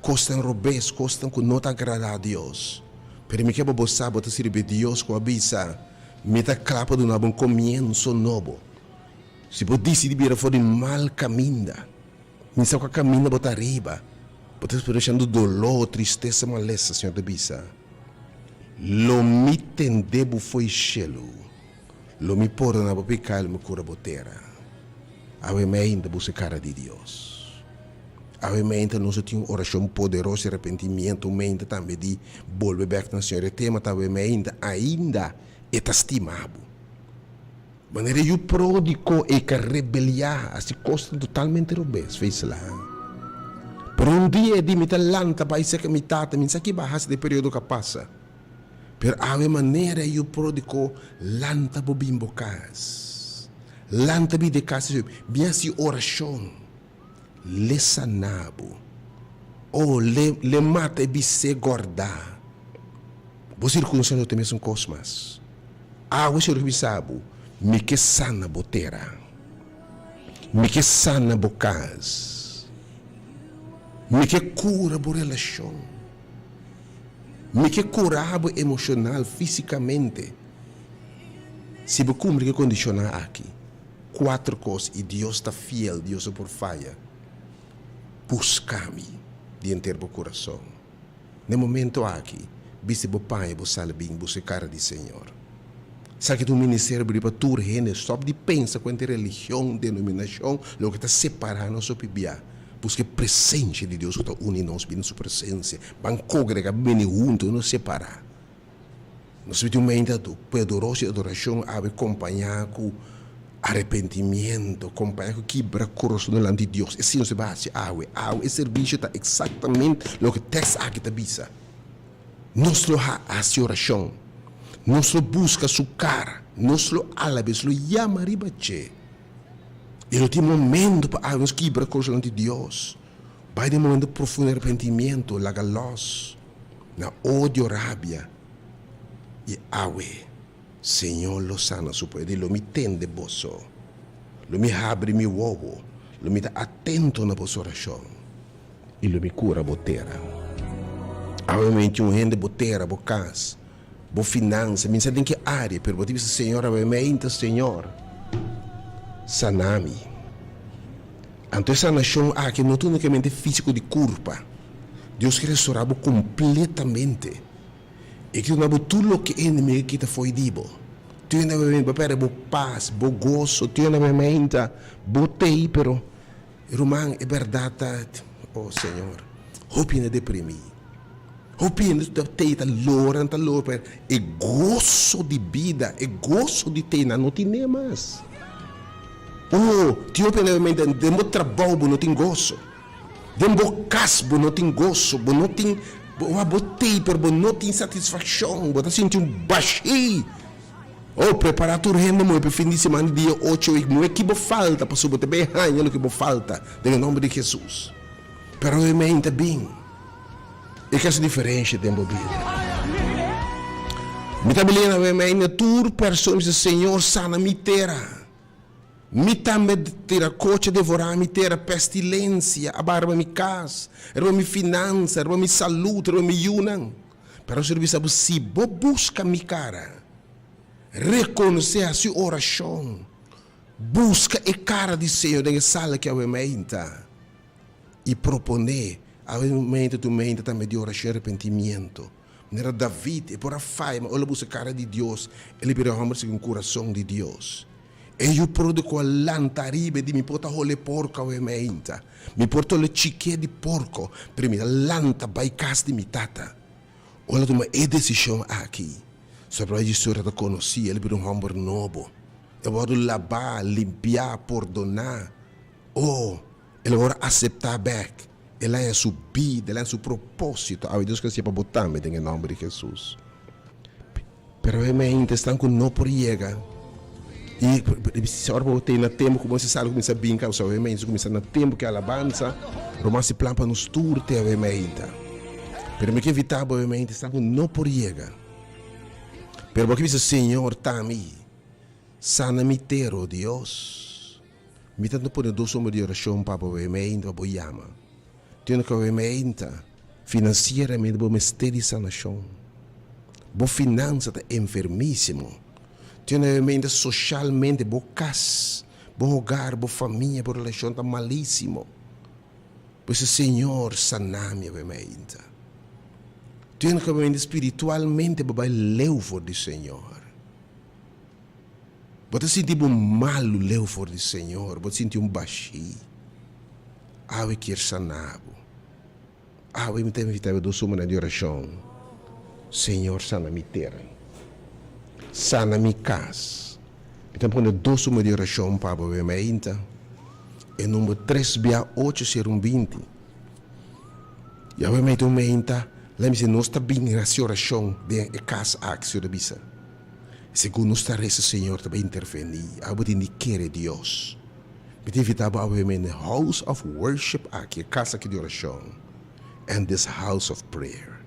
costam robês, costam que não te agrada a Deus. Pero me quer você botar servir Deus com a bisa, me tá clama de um comienzo novo. Se você decidir vir fora de mal caminho, me só que caminho botar arriba. Você está deixando dolor, tristeza, maleza, Senhor de bisa. Lo me tendebo foi chelo. Lo me pôr na boca e me cura boteira. Obviamente, você cara de Deus. Obviamente, nós temos oração poderosa, arrependimento, mente também de volver back na Senhor. O tema também ainda é estimado. Maneira que o pródigo é que rebeliar, assim, costa totalmente robês, fez lá. Por dia de me talanta para isso que me tata, me sabe bahas de período que passa. Pero a maneira que o pródigo lanta bobimbo cas, lanta bi de casa, bem assim oração, le sanabo, ou le mata e bise gorda. Você circunstância não tem mesmo cosmas. Você revisabo, me que sana boteira, me que sana bocas. Me que cura por relação. Me que curava emocional, fisicamente. Se você cumpre que condicionar aqui, 4 coisas, e Deus está fiel, Deus é por falha. Busca-me de inteiro o coração. No momento aqui, viste o pai, você sabe bem, você cara de Senhor. Sabe que o ministério para tu rende, stop de pensar quanto religião, denominação, o que está separando sua Bíblia. Busque a presença de Deus que está unindo nós bem na sua presença. Vamos congregar bem juntos, não separar. Nós temos uma ainda poderosa adoração a acompanhar com arrependimento, acompanhar com quebrar coração delante de Deus. Assim não se vai fazer esse serviço está exatamente o que o texto aqui está dizendo. Nós a oração, nós busca sua cara, nós alabes, nós chama ribache. E no momento para nos quebrar coração de Deus, vai de momento de profundo arrependimento, la galos, na ódio, rabia, e Senhor lo sana su poder, lo me tende boso, lo me abre mi ovo, Lo mi está atento na vossa oração. E lo mi cura botera. Obviamente um rende botera, bo casa, bo finança, mi sa in che área, per motivo se Senhor, obviamente, Senhor, sanami. Então essa nação aqui não é unicamente físico de culpa. Deus quer restaurar completamente. E que não é tudo o que o inimigo que foi dito. Tu não é para bo paz, bo gozo, tu não é botei, pero irmão, é verdade, oh Senhor, hope não deprimi. Hope não te ta lora, é gozo de vida, é gozo de ter, não tem nem mais. Oh, ti opinamente demo trabalho, não tem gozo. Demo casbo, não tem gozo, não tem botei, pero não tem satisfação, você sente baixi. Oh, preparar tudo rende muito para fim de semana, dia 8, e não é que falta, para subir bem, não é que falta, em nome de Jesus. Pero obviamente bem, é que é diferente de vida. Me também obviamente tudo pessoas do Senhor sana me terá. Mi também tira coche devorar, mi tira pestilência, abarba mi casa, erba mi finança, erba mi saúde, erba mi yunan. Para o serviço se bo busca mi cara, reconhecer a sua oração, busca a cara de Senhor na sala que aumenta e proponer, aumenta tu mente também de oração e arrependimento. Era David, e por a fai, mas olha busca a cara de Deus, ele vira o homem segundo o coração de Deus. E io produco l'antaribe di mi porta le porco ovviamente. Mi porto le cicche di porco per mi lanta by cast di mi tata. Ora tu ma è decisione aqui. Sopra la storia da conosci, ele per un hombre novo. E vado lavar, limpiar, perdonar. Oh, ele ora aceitar back. Ela é subida, ela é seu propósito. A Deus que sia para botar me em nome de Jesus. Pero ovviamente estão com não por chegar. E se ora tem na tempo como se sabe começa a brincar, obviamente começa na tempo que a alabança, romance plan para nos turte obviamente. Pero me que evitar obviamente está com não por chegar. Pero porque diz Senhor tami, sana mi tero Deus. Me tanto por dois somos de oração para obviamente para chama. Tenho que obviamente financeiramente para mestre sanação. Bo finança tá enfermíssimo. Obviamente socialmente, bo casa, bo hogar, bo família, bo relação está malíssimo. Pois o Senhor saname obviamente. Obviamente espiritualmente, bo vai leu for do Senhor. Você sente mal leu for do Senhor, você sente baixi. Awe quer sanabo. Awe me tem vitável do sumo de oração. Senhor sana mi terra. Sana mi casa. Então, quando dois sumos de oração para o obviamente, e número 3 via 8 ser 20. E obviamente o momento, lembra-se, nós está bem nessa oração de casa axio da bisa. Segundo nós está reza, Senhor, também intervenir. A botar de querer Deus. Mas evitava obviamente house of worship aqui, casa aqui de oração. And this house of prayer.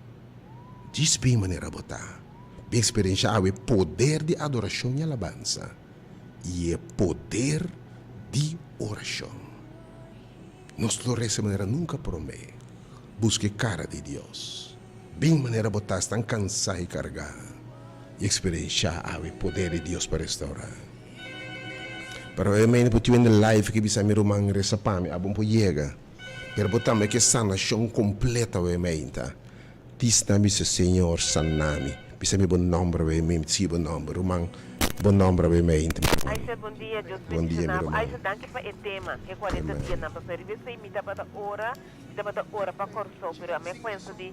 Diz bem maneira botar. Bem experienciar o poder de adoração e alabança. E o poder de oração. Nós lo reza maneira nunca promete. Busque cara de Deus. Bem maneira botar, estão cansado e carregar. E experienciar o poder de Deus para restaurar. Pero obviamente, porque eu na live que bisa me romang reza para mim, abom po chega. Pero botar que sanação completa obviamente. Diz na missa Senhor sanami. Bisa mi bom nome obviamente, sim bom nome, romang bom nome obviamente. Aisha, bom dia, Deus bom dia, meu irmão. Aisha, danke para o tema. É 40 dias na passagem. Eu sei me dá para hora para corso, pero a minha coisa de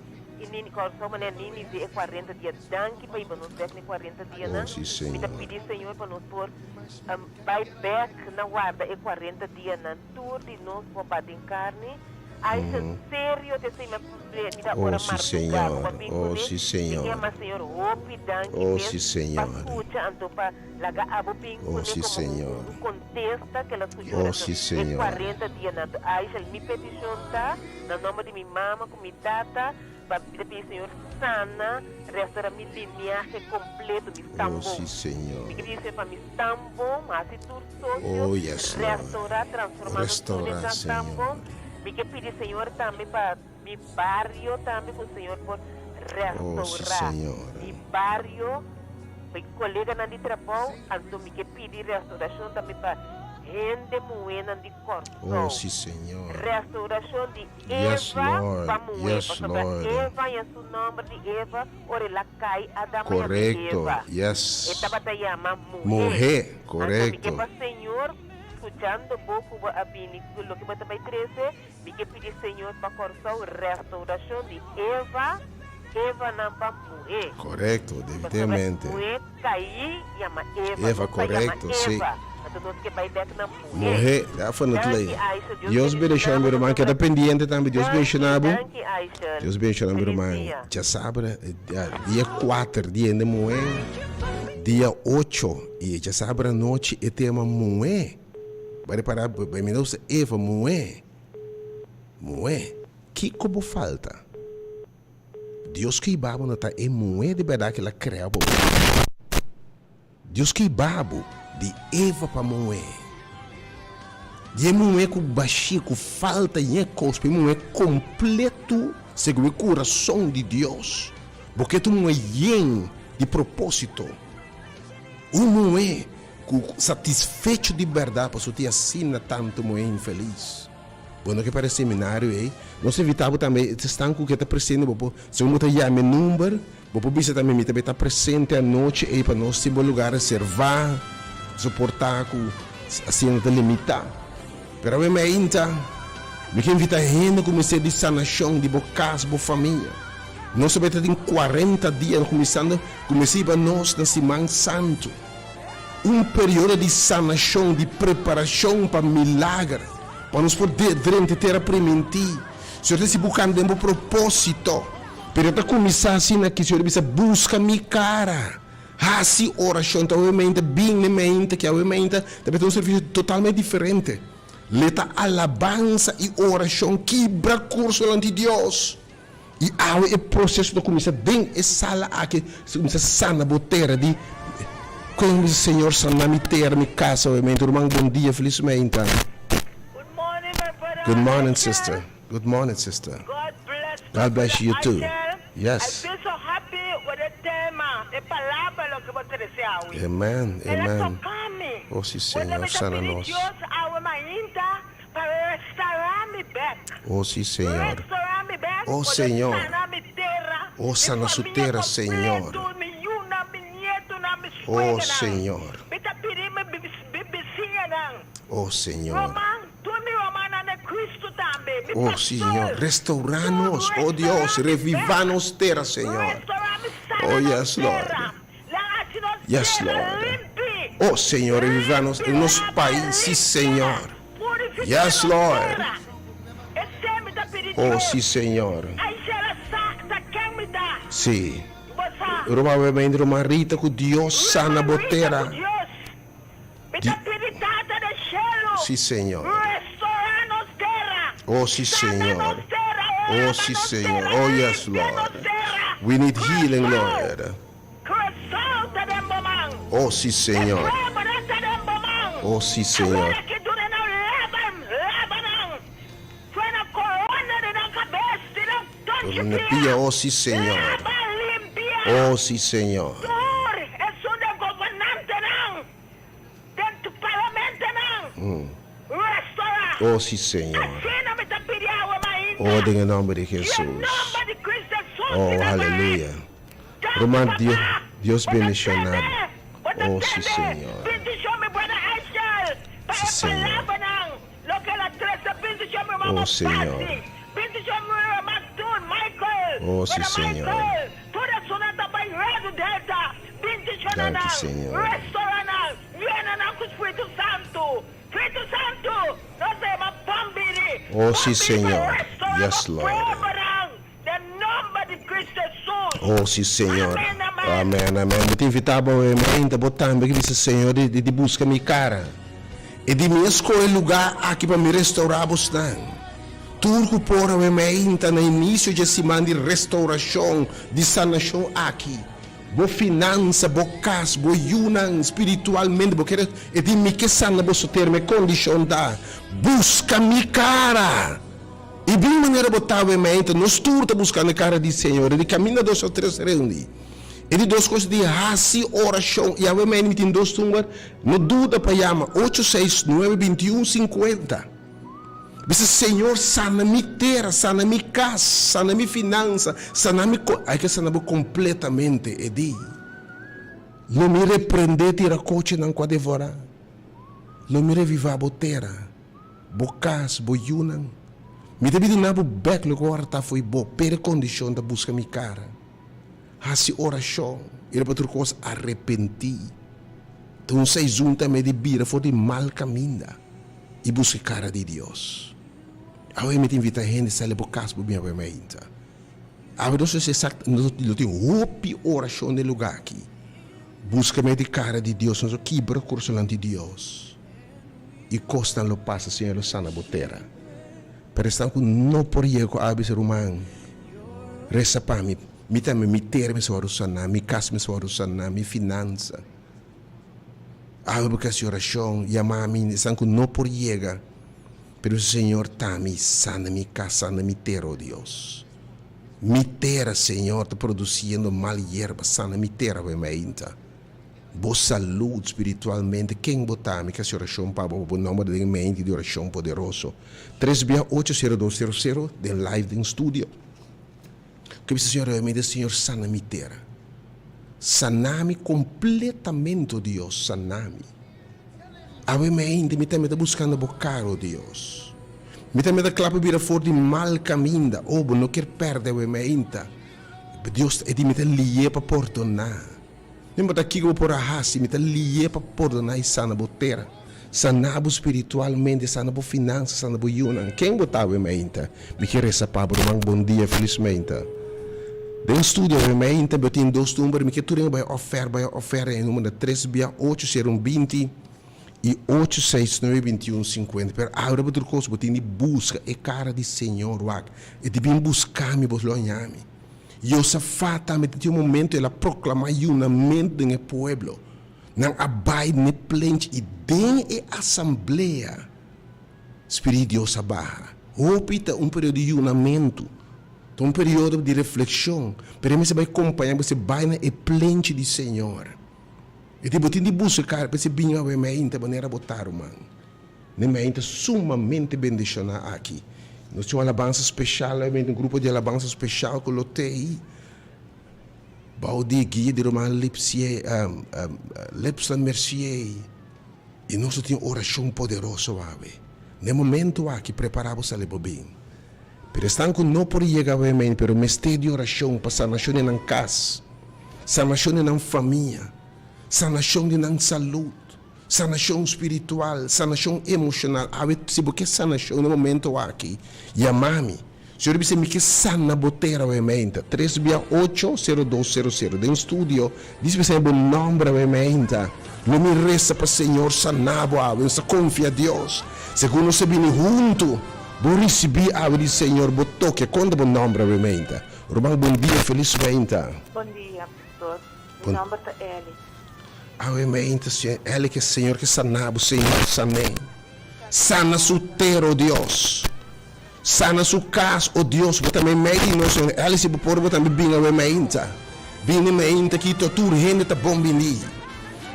nini corso, mas nini de 40 dias. Danke para ir nos 40 dias, né? Sim, Senhor. Me dá pedir Senhor para nos pôr buyback na guarda é 40 dias na tour de nós para carne. Aisha, sério, te sei me dá hora sim, Senhor. Oh, sim, Senhor. Oh, sim, Senhor. Oh, sim, Senhor. Contesta que ela Oh, sim, Senhor. 40 dias na Aisha, me petição tá, no nome de minha mama, com minha tata, para pedir, Senhor, sana, restaura meu lineagem completo, me Oh, estambo. sim, Senhor. Me pedir, Senhor, para me estambo, mas se tu sócio, Oh, yes, Lord. restaurar, transformar Restaurar, tudo em estambo. Senhor. Me que pedir, Senhor, também para meu barrio, também com o Senhor, por Oh, sim, restaurar. Senhor. Meu barrio, meu colega na de trabalho, então me que pedir restauração também para gente moena de corpo. Oh, sim, Senhor. Restauração de Yes, Eva, Lord. vamos Yes, Eva, Lord. Eva e o nome de Eva, ora ela cai Adão e Correcto. Eva. Yes. Estava te chamando Mujer. Correcto. Então, Senhor, escutando pouco a bini, o que você vai trazer, me que pedir, Senhor, para cortar restauração de Eva, Eva não vai morrer. Correcto, definitivamente. Morrer, cair, chama Eva. Eva, correcto, sim. Morrer. Já foi no play. Deus bendiga meu irmão que está pendiente também. Deus bendiga. Deus bendiga meu irmão. Já sabe, dia 4, dia de moer, dia 8, e já sabe a noite é tema moer. Vai parar, vai me dar Eva moer. Moer. Que como falta? Deus que babo não está é moer de verdade que ela criou. Deus que babo de Eva para moer. De moer com baixinho, com falta e coisa, para moer completo, segundo o coração de Deus. Porque tu moer de propósito. Um moer satisfeito de verdade, para te assina tanto moer infeliz. Bueno, que para seminário, nós evitamos também, estão com que está presente, se eu não tenho meu número, vou bisa também me está presente à noite para nós ter um lugar a servir, suportar com assim não limitar. Pero eu me ainda me que invita a gente comecei de sanação de boa casa, boa família. Nós sabemos que em 40 dias comecei para nós na Semana Santo. Um período de sanação, de preparação para milagre, para nós poder ter a prementir. Se eu estou buscando um propósito, pero está começando assim aqui, se eu busca minha cara. Assim, oração, então, obviamente, bem na mente, que obviamente, também tem um serviço totalmente diferente. Leta alabança e oração, quebra curso ante Deus. E há o processo de começar bem, e sala aqui, começa sana boteira de. Como o Senhor sana me ter, me casa, obviamente, irmão, bom dia, felizmente. Good morning, my brother. Good morning, sister. Good morning, sister. God bless you too. Yes. Yes. I feel so happy with the tema, the palabra lo que você decía. Amen, Ela amen. toca-me. Oh, sim, Quando Senhor, me sana pedi nós. Deus a uma ainda para restaurar-me back. Oh, sim, Senhor. Restaurar-me back. Oh, poder Senhor. sanar minha terra. Oh, sana sua terra, Senhor. Oh, Senhor. Me tá pedindo bibicinha não. Oh, Senhor. Roman, tu me romana na Cristo também. Oh, Senhor, restauranos, oh Deus, revivanos terra, Senhor. Oh, yes, Lord. Yes, Lord. Oh, Senhor, revivanos em nosso país, sim, Senhor. Yes, Lord. Oh, sim, Senhor. Sim. Provavelmente uma Rita com Deus sana boteira. Sim, Senhor. Oh, sim, Senhor. Oh, sim, Senhor. Oh, yes, Lord. We need healing, Lord. Oh, sim, Senhor. Oh, sim, Senhor. Limpia, oh, sim, Senhor. Oh, sim, Senhor. Oh, sim, Senhor. Oh, em nome de Jesus. Oh, aleluia. Romano, Deus bendicionado. Oh, sim, Senhor. Sim, Senhor. Oh, Senhor. Oh, sim, Senhor. Thank you, Senhor. Oh, sim, Senhor. Yes, Lord. Oh, sim, Senhor. Amém, amém. Eu te invitava ainda botando que disse Senhor de busca minha cara. E de me escolher lugar aqui para me restaurar bastante. Turco por ainda no início de semana de restauração, de sanação aqui. Bo finança, bo casa, bo yunan espiritualmente, bo querer e di mi que sana bo ter me condição da. Busca mi cara. E bem maneira botar o mente, nós turta buscando a cara de Senhor, ele caminha 2 ou 3 reuniões. Ele duas coisas de raci oração e a mente tem 2 números, não dúvida para chamar 869-2150. Dice, Senhor, sana mi terra, sana mi casa, sana mi finança, sana mi... Hay que sanar completamente, Edi. Não me repreender, tira coche, não pode devorar. Não me revivar a terra, bo casa, bo yunan. Me deve na bo back, lo agora tá foi bo, per condição da busca mi cara. Hasi oração, e para outra coisa, arrepentir. Então, se junta me de bira, for de mal caminho, e busca a cara de Deus. Agora me invita a gente a sair para casa para minha mãe. Agora não sei se exato, não tem uma oração no lugar aqui. Busca-me de cara de Deus, não quebra o coração de Deus. E costa lo passa, Senhor, sana botera. Pero estão com não por ir com a abis romano. Resta para mim, me também me ter me suar sana, me casa me suar sana, me finança. Agora porque a oração, e a mãe, estão com não por ir. Pero Senhor, tami, sana mi casa, sana mi terra, oh Deus. Mi terra, Senhor, está produzindo mal hierba, sana mi terra, oh meinta. Boa saúde espiritualmente, quem botar me que a oração para o nome de mente de oração poderoso. 3680200, de live de estúdio. Que Senhor, eu me diz, Senhor, sana mi terra. Sana-me completamente, oh Deus, sana-me. A mente me está buscando bocar, oh Deus. Me está clapa vira fora de mal caminho, oh, não quer perder a mente. Deus é de me ligar para perdonar. Não está aqui por a raça, me está ligar para perdonar e sana botera. Sanabo espiritualmente, sanabo finanças, sanabo yunan. Quem botava a mente? Me quer essa palavra, um bom dia, felizmente. De um estúdio a mente, eu tenho 2 números, me quer tudo vai oferta em número 3680120 e 869-2150. Pero agora outra coisa, eu tenho busca e cara de Senhor, e de bem buscar me bolonhame. E eu safata me tem momento ela proclamar unamente no povo. Não abaide ne plente e den e assembleia. Espírito de Deus abarra. Opita período de unamento. Período de reflexão. Pero você vai acompanhar, você vai na e plente de Senhor. E tipo, tem de buscar, para você vir a mente, maneira botar, mano. Na mente sumamente bendicionada aqui. Nós temos uma alabança especial, um grupo de alabança especial que eu lotei. Baudi guia de Roman Lepson Mercier. E nós temos oração poderosa, no momento aqui, preparamos a levar bem. Pero estão com não por chegar a mente, pero mestre de oração para sanação na casa, sanação na família, sanação na saúde, sanação espiritual, sanação emocional. Se você sanação no momento aqui, chamame. Senhor, você me que sana botera a mente. 3680200 de um estúdio. Diz você o nome da mente. Não me resta para o Senhor sanabo, você confia a Deus. Segundo você vem junto, vou receber a do Senhor, botou que conta o nome da mente. Romão, bom dia, felizmente. Bom dia, pastor. Meu nome é Eli. A mente, Ele que é Senhor, que sanabo, Senhor, sanem. Sana su terra, Deus. Sana su casa, oh Deus, você também meio nós, ela se por você também bem a meinta, bem a meinta que tu rende tá bom bem.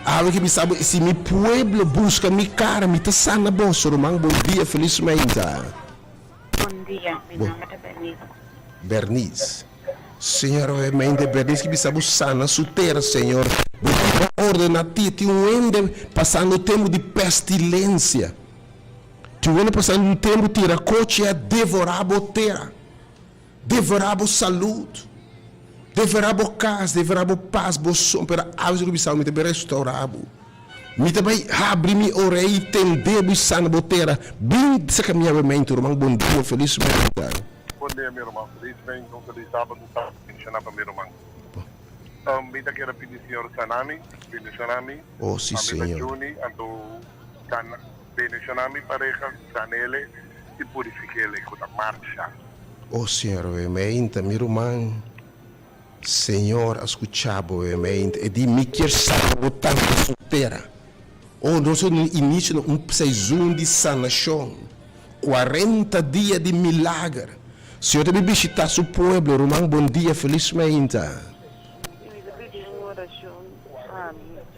Algo que me sabe se mi pueblo busca mi cara, me tá sana bom, Romão, bom dia, felizmente. Bom dia, meu nome é Bernice. Bernice, Senhor, a mente Bernice que me sabe sana su terra, Senhor, ordena ti ende passando tempo de pestilência. Tu vem passando tempo de tirar coche a devorar a terra, devorar a saúde, devorar a casa, devorar a paz, a som, para a vida que me também restaurar. Me também abrir minha orelha e entender o sana a terra. Bem, se caminhar a mente, irmão, bom dia, felizmente. Bom dia, meu irmão. Felizmente, não feliz sábado, está mencionando para meu irmão. Me da quero pedir senhor Sanami, bendicionami. Oh, sim, Senhor. Juni, ando bendicionami pareja, Sanele, te purifiquele con la marcha. Oh Senhor, obviamente, meu irmão, Senhor, escutava, obviamente, e de me quer saber botar solteira. Oh, nós no início de sezon de sanação, 40 dias de milagre. Senhor, te visitar seu povo, irmão, bom dia, felizmente.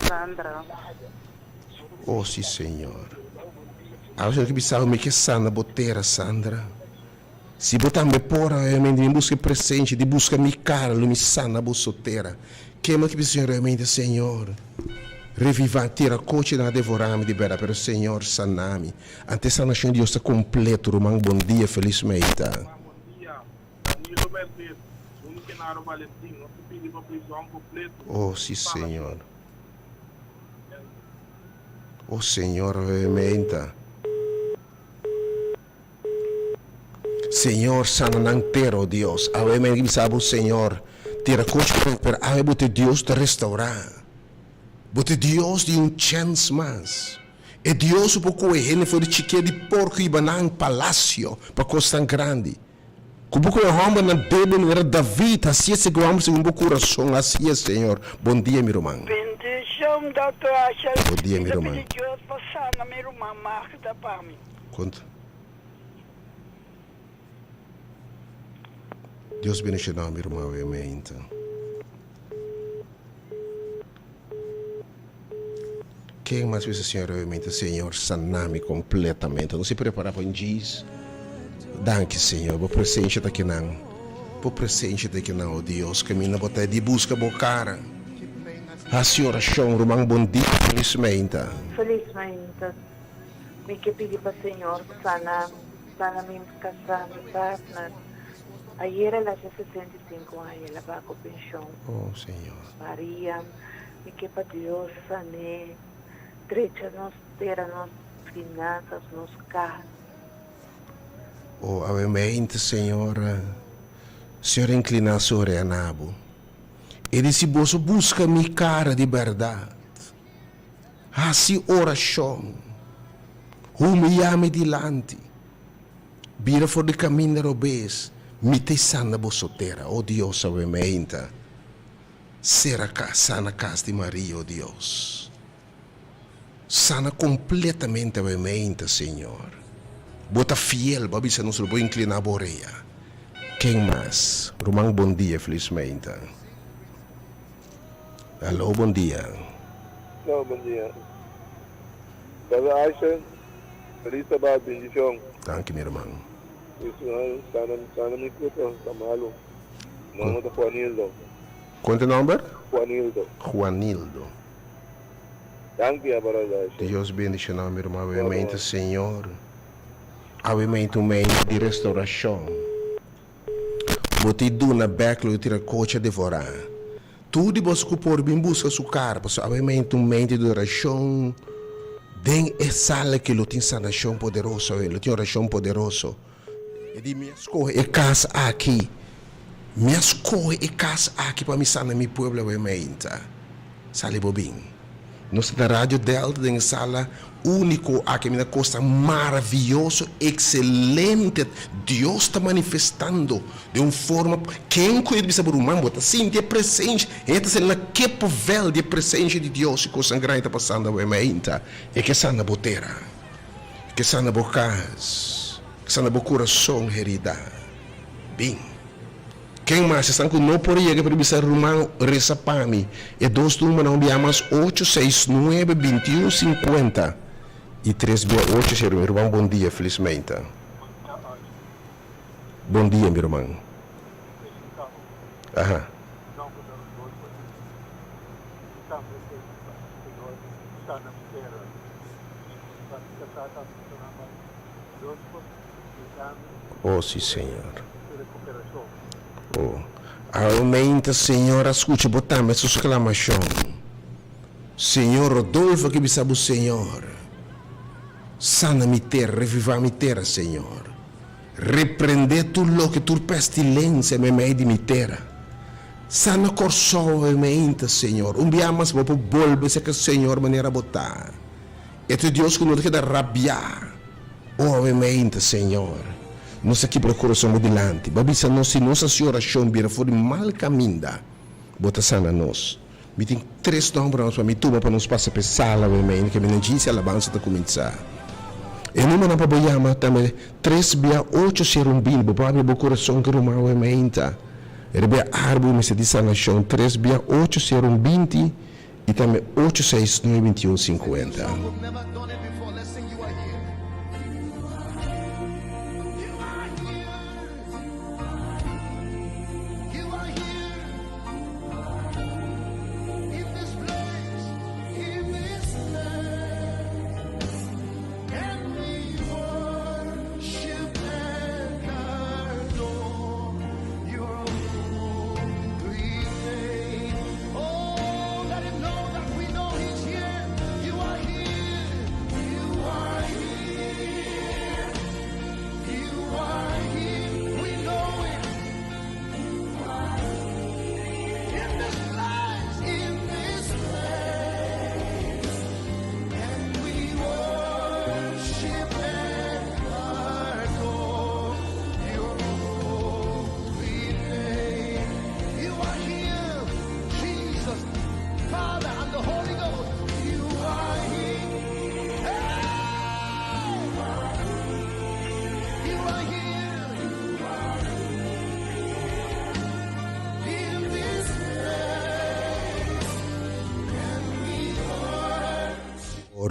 Sandra. Oh, sim, Senhor. A gente que precisava me que sana boteira, Sandra. Se botar me pora, realmente, me busca presente, de busca me cara, me sana, bosoteira. Que é que precisa realmente, Senhor. Revivar, tira coche na devorame de bera, pero Senhor, sanami. Ante sanação de Deus está completo, irmão, bom dia, felizmente. Oh, sim, Senhor. Oh, Senhor, realmente. Senhor, sana inteiro, Deus. Obviamente, sabe o Senhor. Tira coche para a bote Deus te restaurar. Bote Deus de chance mais. E Deus por correr foi de chique de porco e banana palácio para costa grande. Como que eu amo na Bíblia era David, assim é que eu amo segundo coração, assim é, Senhor. Bom dia, meu irmão. Bendição, doutor Asha. Bom dia, meu irmão. Deus passar na minha irmã Marta para mim. Conta. Deus bendiga, meu irmão, obviamente. Quem mais fez, Senhor, obviamente, Senhor, saname completamente. Não se prepara para um dias. Danke, Senhor, por presente daqui não. Por presente daqui não, oh Deus, caminha botar de busca bocara. A senhora chão, irmão, bom dia, felizmente. Felizmente, me que pedi para o Senhor sana me casar, meu partner. Ayer ela tinha 65 anos, ela vai com pensão. Oh, Senhor. Maria, me que para Deus sane, trecha nos terra, nos finanças, nos carros. Oh, obviamente, Senhor, Senhor inclina sobre a nabo. E disse, você busca minha cara de verdade. Assim oração. Humilhame dilante. Vira for de caminho da obes. Me te sana bosoteira, oh Deus, obviamente. Será sana casa de Maria, oh Deus. Sana completamente, obviamente, Senhor. Bota fiel, babi se nos vou inclinar a boreia. Quem mais? Romão, bom dia, felizmente. Alô, bom dia. Não, bom dia. Brother Aisha, feliz sábado, bendição. Danke, meu irmão. Isso, sana me escuta, tá malo. Nome da Juanildo. Quanto número? Juanildo. Juanildo. Danke, brother Aisha. Deus bendiga, meu irmão, obviamente, Senhor. Obviamente, um meio de restauração. Botei na backlog, tira coche a devorar. Tudo você que por bem busca sua cara, porque obviamente um meio de oração. Den é sala que ele tem sanação poderosa, ele tem oração poderosa. E de minha escolha é casa aqui. Minha escolha é casa aqui para me sanar meu povo, obviamente. Sale bobinho. Nós na Rádio Delta tem sala único aqui na costa maravilhoso, excelente. Deus está manifestando de uma forma quem cuida de sabor humano, está sim de presente, está sendo naquele povel de presente de Deus que o sangue está passando obviamente. E que sana boteira, que sana bocas, que sana bo coração herida. Bem. Quem mais está com não por aí que para bisar rumão reza para mim é 2 turmas não biamas 869 2150 e 368 ser meu irmão bom dia felizmente. Bom dia meu irmão. Aham. Oh sim Senhor. Oh, aumenta, Senhor, escute, botamos essa exclamação. Senhor, Rodolfo, que sabe o Senhor. Sana mi terra, reviva mi terra, Senhor. Repreende tudo que tu pestilência me meio de mi terra. Sana corso e mente, Senhor. Biamas para volver se que o Senhor maneira botar. E tu Deus que não te quer rabiar. Ovviamente, Senhor, nós aqui procuramos dilante. Babisa, nossa oração vira fora mal caminho. Bota sana nós. Me tem 3 números para me tomar para nos passar para sala, obviamente, que a minha diz a alabança está começar. E não me para boiar também 3/8 para abrir o coração que rumar, obviamente. Rebe árvore, me se diz a nação 3/8 e também 8692150.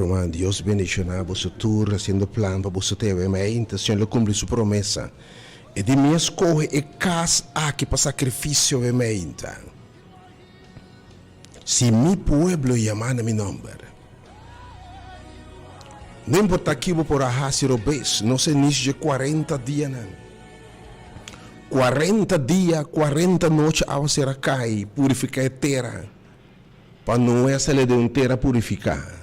Román, Dios bendicioná você tour haciendo plan para você ter a intenção de cumprir sua promessa. E de minha escolha é casa aqui para sacrifício obviamente. Se mi pueblo llama mi nombre, não importa que vou por a se robês, não se niche de 40 dias não. 40 dias, 40 noites a você cai, purificar a terra, para não é se de terra purificar.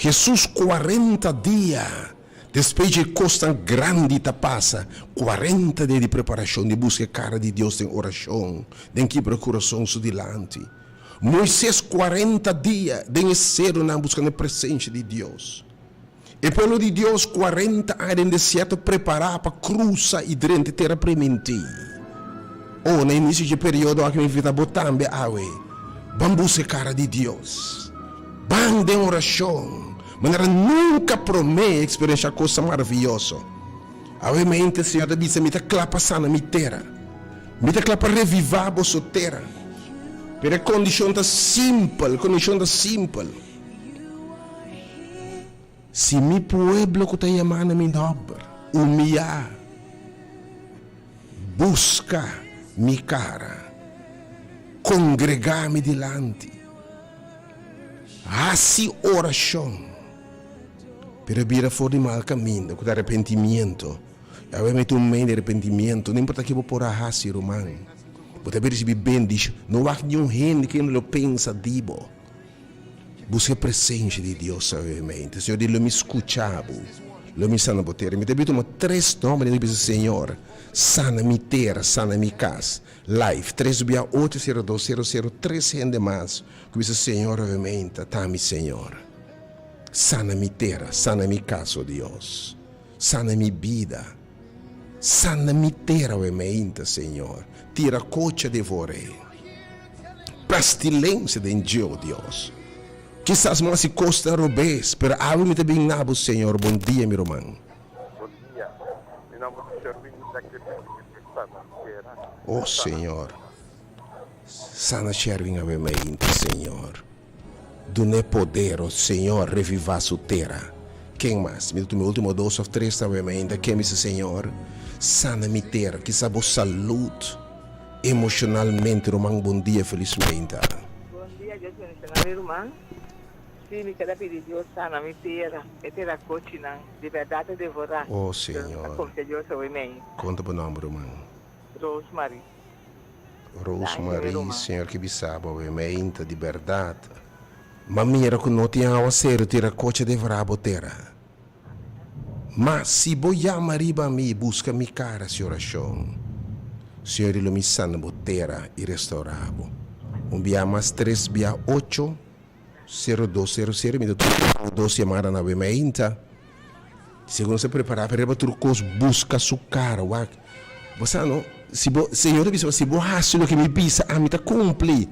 Jesus 40 dias, depois de costa grande ta passa, 40 dias de preparação, de busca a cara de Deus em oração, de que procuração su dilante. Moisés 40 dias, de ser na busca da presença de Deus. E pelo de Deus 40 anos em deserto preparar para cruzar e durante terra prementi. Ou no início de período aqui me vida botambe awe, vamos buscar a cara de Deus. Vamos de oração. Mas nunca promete experiência coisa maravilhosa. Obviamente, Senhor, diz me clapa sana mi terra. Me clapa revivar a vossa terra. Pero a condição da simples, Se mi pueblo que está chamando mi nombre, humilhar, busca mi cara, congregar-me delante, assim oração. Pero vira fora de mal caminho, com arrependimento. Obviamente meio de arrependimento, não importa que vou por a raça, romano. Você vai receber bem, diz, não há nenhum gente que não pensa, dibo. Busca a presença de Deus, obviamente. Senhor, ele me escutava, ele me sana boteira. Me deve tomar 3 nomes, ele diz, Senhor, sana mi terra, sana mi casa. Live, 3/80200 gente mais. Que diz, Senhor, obviamente, tá-me, Senhor. Sana mi terra, sana mi casa, Deus. Sana mi vida. Sana mi terra, obviamente, Senhor. Tira cocha de voré. Pestilência de Dio, Deus. Quizás mais se costa robês, pero abre-me também nabo, Senhor. Bom dia, meu irmão. Bom dia. Meu nome é Sherwin Sacrifício. Oh, Senhor. Sana Sherwin, obviamente, Senhor. Dune poder, oh Senhor, revivar sua terra. Quem mais? Meu último 2 ou 3, obviamente. Quem me diz, Senhor? Sana mi terra, que sabe saúde emocionalmente, irmão. Bom dia, felizmente. Bom dia, Deus bendicionar, irmão. Sim, me quero pedir Deus sana mi terra, e terra cochina, de verdade devorar. Oh, Senhor. Conta para o nome, irmão. Rosemary. Rosemary, Senhor, que me sabe, obviamente, de verdade. Mas mira que não tinha a ser terra cocha devorar a terra. Mas se boiama riba a mim, busca mi cara, Senhor, Senhor, ele me sana botera e restaurabo. Bia mais 3/80200, me deu 2 chamadas na obviamente. Segundo se preparar para trucos busca su cara, wak. Você não, se bo, Senhor disse, se bo hasso que me pisa, a mim tá cumpre.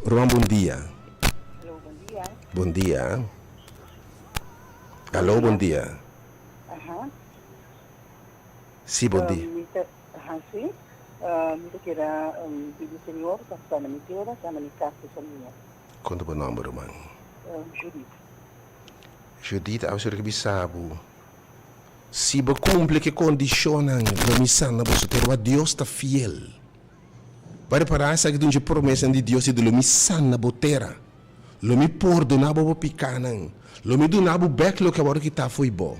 Romão, bom dia. Alô, bom dia. Bom dia. Alô, bom dia. Ajá. Sim, bom dia. Ajá, sí. Mira que era pedi senhor, está na minha terra, está na minha casa, minha. Conta o nome, Romão. Judith. Judith, a senhora que bisabo. Se bo cumpre que condiciona a missão na vossa terra, Deus está fiel. Para parar essa que tem promessa de Deus e de lo missão na vossa terra. Lo mi perdona bo picanan. Lo mi dona bo back lo que agora que tá foi bom.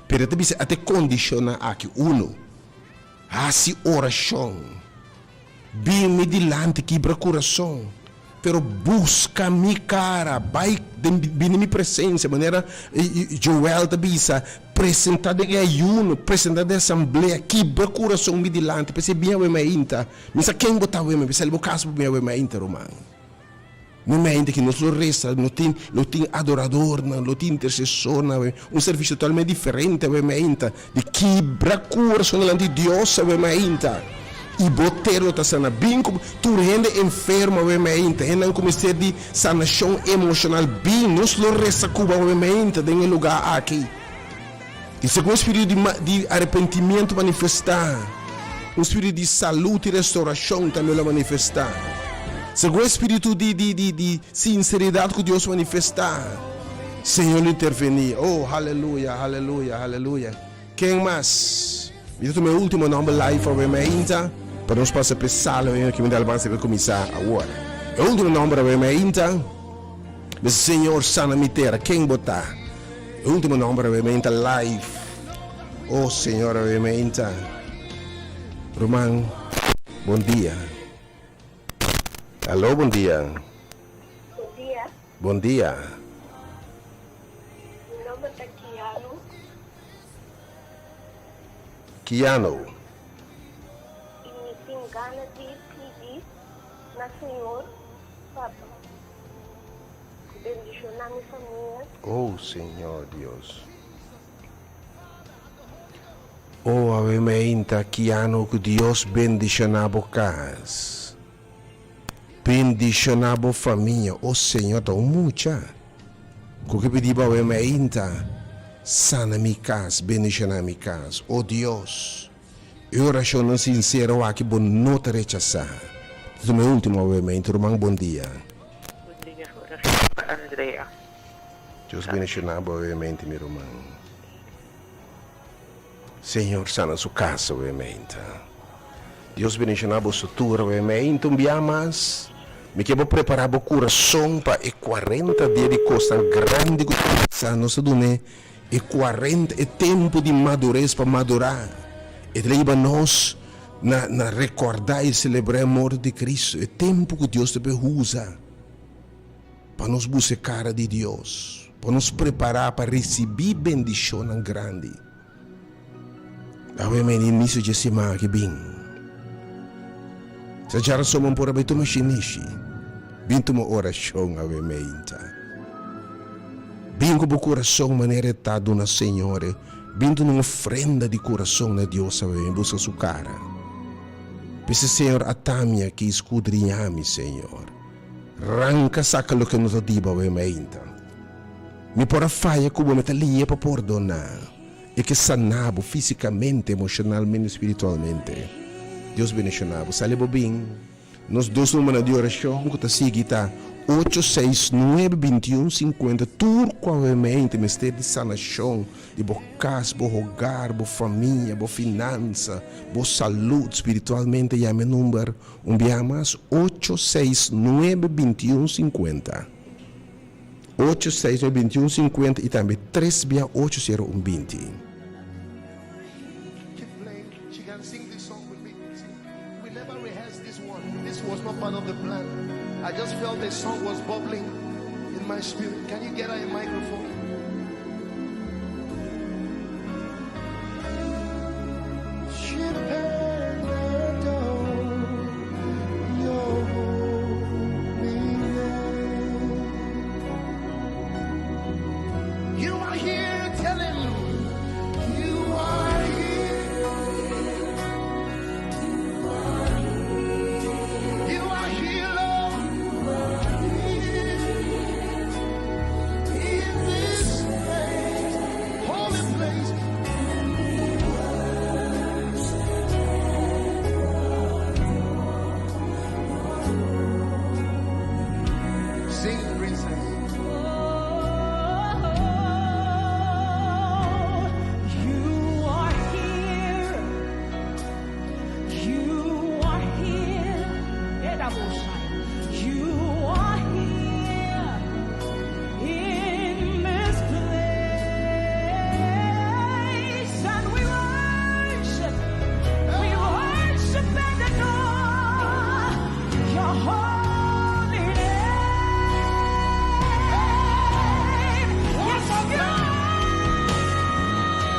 Pero te bisa até condiciona aqui uno. Assim oração. Bem me dilante quebra coração. Pero busca mi cara, vai bem minha presença, maneira Joel te bisa apresentar em ayuno, apresentar em assembleia, quebra coração me dilante, porque bem eu me inta, misa quem botar eu me, porque ele caso me eu me inta, romano. Não me inta que nós lo resta, não tem adorador, não tem intercessor, um serviço totalmente diferente, eu me inta, de quebra coração delante de Deus, eu me inta. E botero tá sana bem como tu rende enfermo we meinta e não como ser de sanação emocional bem nos lo resta cuba we meinta em lugar aqui e segundo espírito de arrependimento manifestar um espírito de saúde e restauração também lá manifestar segundo espírito de sinceridade que Deus manifestar Senhor intervenir oh aleluia aleluia aleluia quem mais isso é o meu último nome live we meinta para nós passar para sala que me dá alabança para começar agora. O último nome para mim então, o Senhor sana me terra, quem botar? O último nome para mim então live. Oh Senhor, para mim então. Romão, bom dia. Alô, bom dia. Bom dia. Bom dia. Meu nome é Kiano. Kiano. Gana de pedir na Senhor, Papa, bendicionar minha família. Oh Senhor Deus. Oh ave meinta Kiano que Deus bendicionabo casa. Bendicionabo família. Oh Senhor, tão mucha. Que pediba ave meinta sana mi casa, bendicionar mi casa. Oh Deus. Oração sincera aqui bom não te rechazar. Isso é o meu último obviamente, irmão, bom dia. Bom dia, oração Andrea. Deus bendicionado obviamente, meu irmão. Senhor, sana sua casa obviamente. Deus bendicionado sua turma obviamente, mas me quero preparar o coração para 40 dias de coisa grande que está nossa dune e 40 é tempo de madurez para madurar. E leva nós na recordar e celebrar a morte de Cristo. É tempo que Deus te usa para nos buscar de Deus, para nos preparar para receber bendição grande. Obviamente, início de semana que bem. Se já somos por abrir uma chinichi, bem uma oração, obviamente. Bem com o coração maneira tá do na Senhora. Vindo numa ofrenda de coração na Deus, sabe, em busca sua cara. Pese Senhor, atamia que escudrinha-me, Senhor. Ranca saca lo que nos diba, obviamente. Me porra faia como me talia para perdonar. E que sanabo fisicamente, emocionalmente, espiritualmente. Deus bendicionado. Salve bem. Nós dois números de oração que está seguida 869-2150 turco obviamente mistério de sanação de bo casa, bo hogar, bo família, bo finança, bo saúde espiritualmente e a meu número mais 869-2150 869-2150 e também 3-8020. She can sing this song with me. We never rehearsed this one. This was not part of the plan. I just felt the song was bubbling in my spirit. Can you get her a microphone?